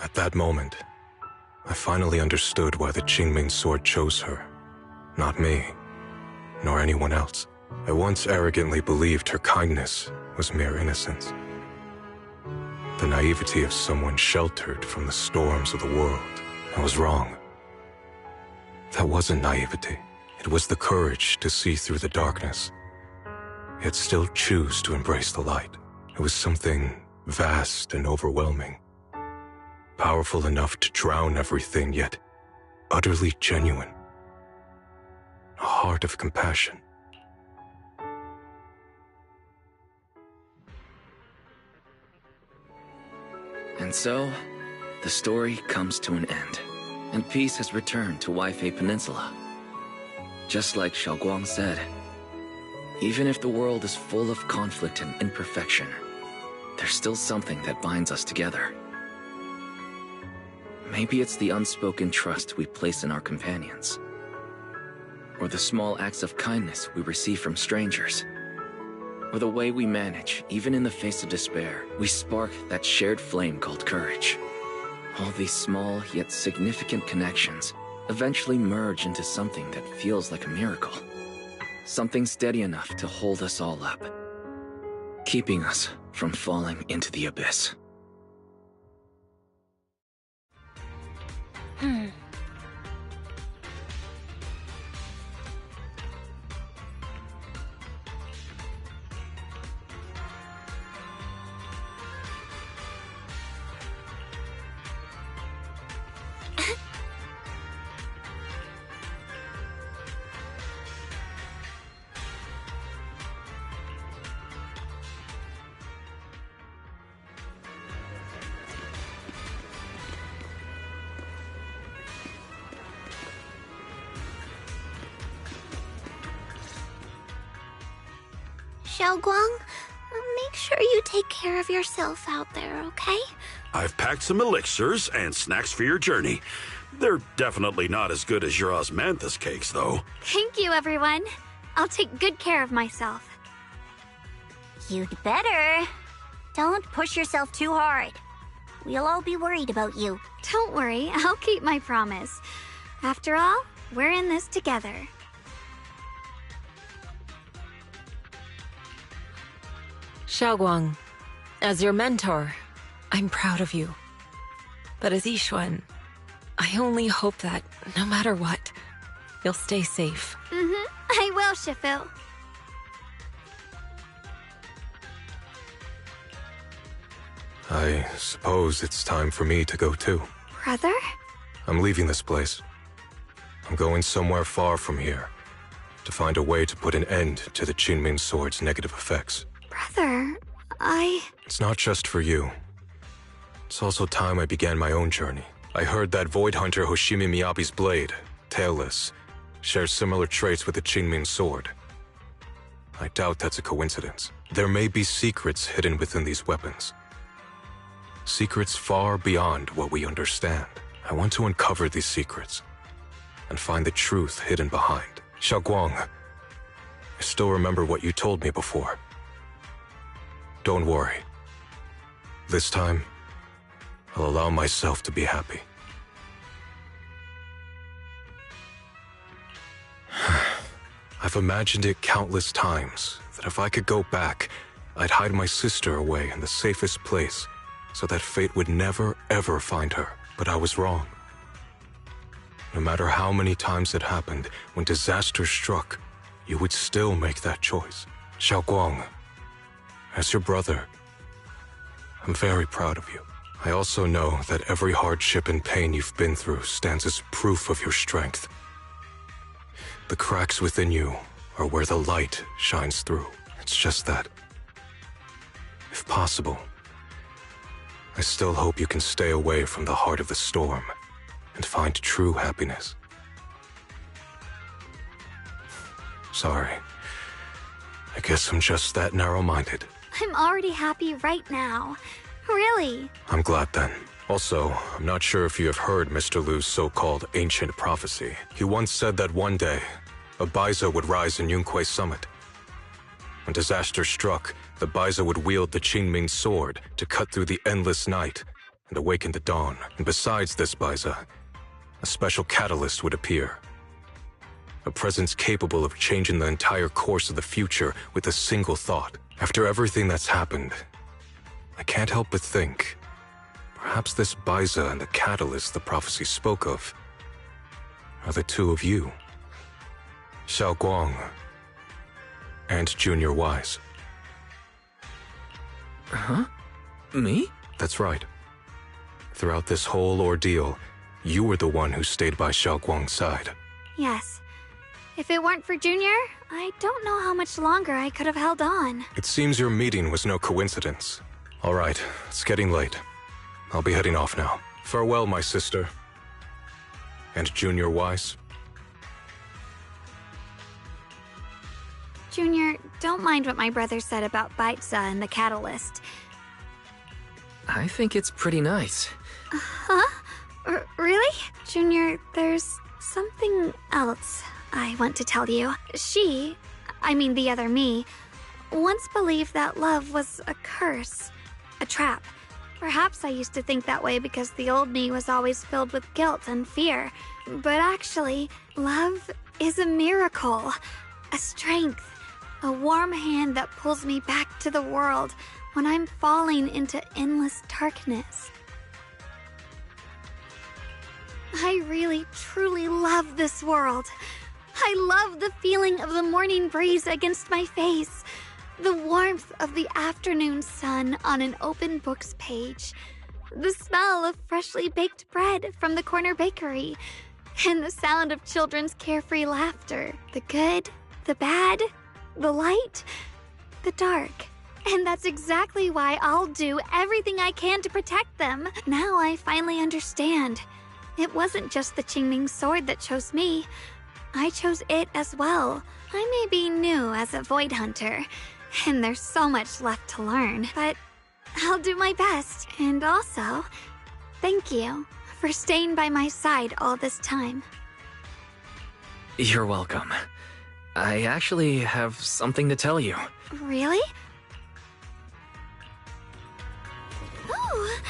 At that moment, I finally understood why the Qingming Sword chose her. Not me, nor anyone else. I once arrogantly believed her kindness was mere innocence. The naivety of someone sheltered from the storms of the world. I was wrong. That wasn't naivety. It was the courage to see through the darkness, yet still choose to embrace the light. It was something vast and overwhelming. Powerful enough to drown everything, yet utterly genuine. A heart of compassion. And so, the story comes to an end, and peace has returned to Waifei Peninsula. Just like Xiaoguang said, even if the world is full of conflict and imperfection, there's still something that binds us together. Maybe it's the unspoken trust we place in our companions, or the small acts of kindness we receive from strangers, or the way we manage, even in the face of despair, we spark that shared flame called courage. All these small yet significant connections eventually merge into something that feels like a miracle. Something steady enough to hold us all up, keeping us from falling into the abyss. Xiaoguang, make sure you take care of yourself out there, okay? I've packed some elixirs and snacks for your journey. They're definitely not as good as your osmanthus cakes, though. Thank you, everyone. I'll take good care of myself. You'd better. Don't push yourself too hard. We'll all be worried about you. Don't worry, I'll keep my promise. After all, we're in this together. Xiaoguang, as your mentor, I'm proud of you. But as Yixuan, I only hope that, no matter what, you'll stay safe. I will, Shifu. I suppose it's time for me to go too. Brother? I'm leaving this place. I'm going somewhere far from here to find a way to put an end to the Qingming Sword's negative effects. Brother, It's not just for you. It's also time I began my own journey. I heard that Void Hunter Hoshimi Miyabi's blade, Tailless, shares similar traits with the Qingming Sword. I doubt that's a coincidence. There may be secrets hidden within these weapons. Secrets far beyond what we understand. I want to uncover these secrets and find the truth hidden behind. Xiaoguang, I still remember what you told me before. Don't worry. This time, I'll allow myself to be happy. I've imagined it countless times that if I could go back, I'd hide my sister away in the safest place so that fate would never, ever find her. But I was wrong. No matter how many times it happened, when disaster struck, you would still make that choice. Xiaoguang, as your brother, I'm very proud of you. I also know that every hardship and pain you've been through stands as proof of your strength. The cracks within you are where the light shines through. It's just that, if possible, I still hope you can stay away from the heart of the storm and find true happiness. Sorry. I guess I'm just that narrow-minded. I'm already happy right now. Really. I'm glad then. Also, I'm not sure if you have heard Mr. Lu's so-called ancient prophecy. He once said that one day, a Baiza would rise in Yunque Summit. When disaster struck, the Baiza would wield the Qingming Sword to cut through the endless night and awaken the dawn. And besides this Baiza, a special catalyst would appear. A presence capable of changing the entire course of the future with a single thought. After everything that's happened, I can't help but think, perhaps this Baiza and the catalyst the prophecy spoke of are the two of you. Xiaoguang and Junior Wise. Huh? Me? That's right. Throughout this whole ordeal, you were the one who stayed by Xiaoguang's side. Yes. If it weren't for Junior, I don't know how much longer I could have held on. It seems your meeting was no coincidence. All right, it's getting late. I'll be heading off now. Farewell, my sister. And Junior Wise. Junior, don't mind what my brother said about Baiza and the catalyst. I think it's pretty nice. Huh? Really? Junior, there's something else I want to tell you. The other me, once believed that love was a curse, a trap. Perhaps I used to think that way because the old me was always filled with guilt and fear. But actually, love is a miracle, a strength, a warm hand that pulls me back to the world when I'm falling into endless darkness. I really, truly love this world. I love the feeling of the morning breeze against my face, the warmth of the afternoon sun on an open book's page, the smell of freshly baked bread from the corner bakery, and the sound of children's carefree laughter. The good, the bad, the light, the dark. And that's exactly why I'll do everything I can to protect them. Now I finally understand. It wasn't just the Qingming Sword that chose me. I chose it as well. I may be new as a Void Hunter, and there's so much left to learn, but I'll do my best. And also, thank you for staying by my side all this time. You're welcome. I actually have something to tell you. Really? Oh.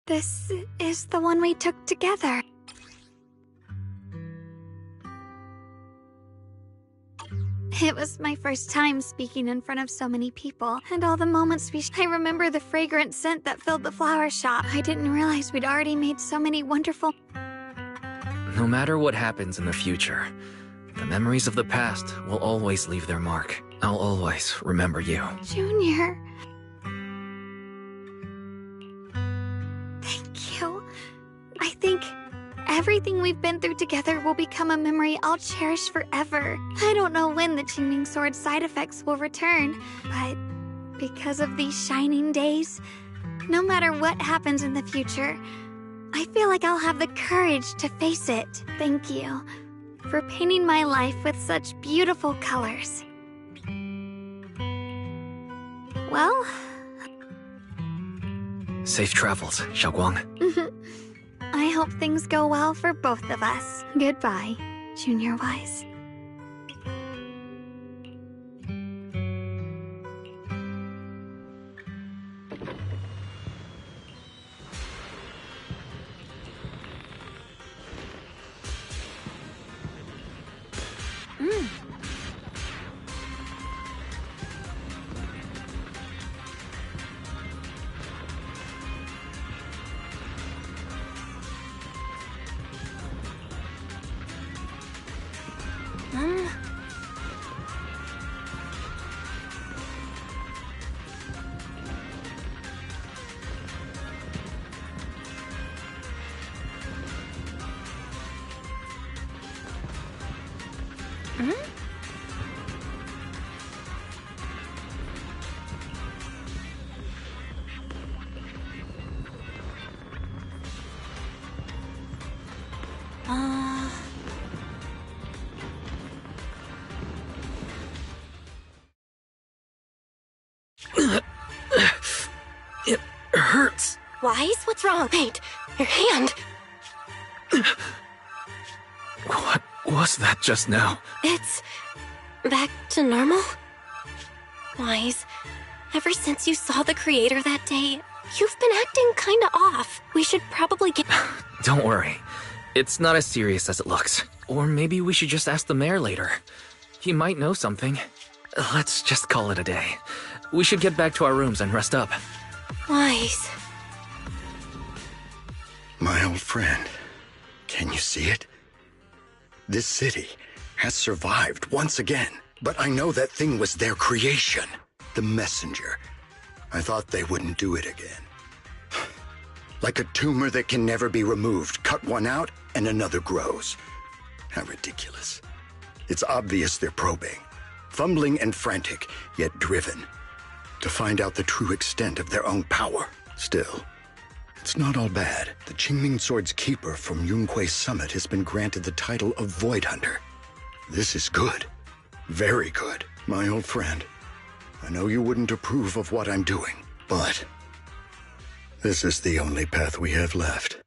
This is the one we took together. It was my first time speaking in front of so many people, and all the moments I remember the fragrant scent that filled the flower shop. I didn't realize we'd already made so many wonderful... No matter what happens in the future, the memories of the past will always leave their mark. I'll always remember you. Junior... Thank you. I think everything we've been through together will become a memory I'll cherish forever. I don't know when the Qingming Sword side effects will return, but because of these shining days, no matter what happens in the future, I feel like I'll have the courage to face it. Thank you for painting my life with such beautiful colors. Well... Safe travels, Xiaoguang. I hope things go well for both of us. Goodbye, Junior Wise. It hurts. Wise? What's wrong? Wait, your hand. What was that just now? It's back to normal? Wise, ever since you saw the creator that day, you've been acting kinda off. We should probably get... Don't worry. It's not as serious as it looks. Or maybe we should just ask the mayor later. He might know something. Let's just call it a day. We should get back to our rooms and rest up. Wise. My old friend, can you see it? This city has survived once again, but I know that thing was their creation. The messenger. I thought they wouldn't do it again. Like a tumor that can never be removed. Cut one out and another grows. How ridiculous. It's obvious they're probing. Fumbling and frantic, yet driven. To find out the true extent of their own power. Still, it's not all bad. The Qingming Sword's keeper from Yunhui Summit has been granted the title of Void Hunter. This is good. Very good. My old friend, I know you wouldn't approve of what I'm doing, but this is the only path we have left.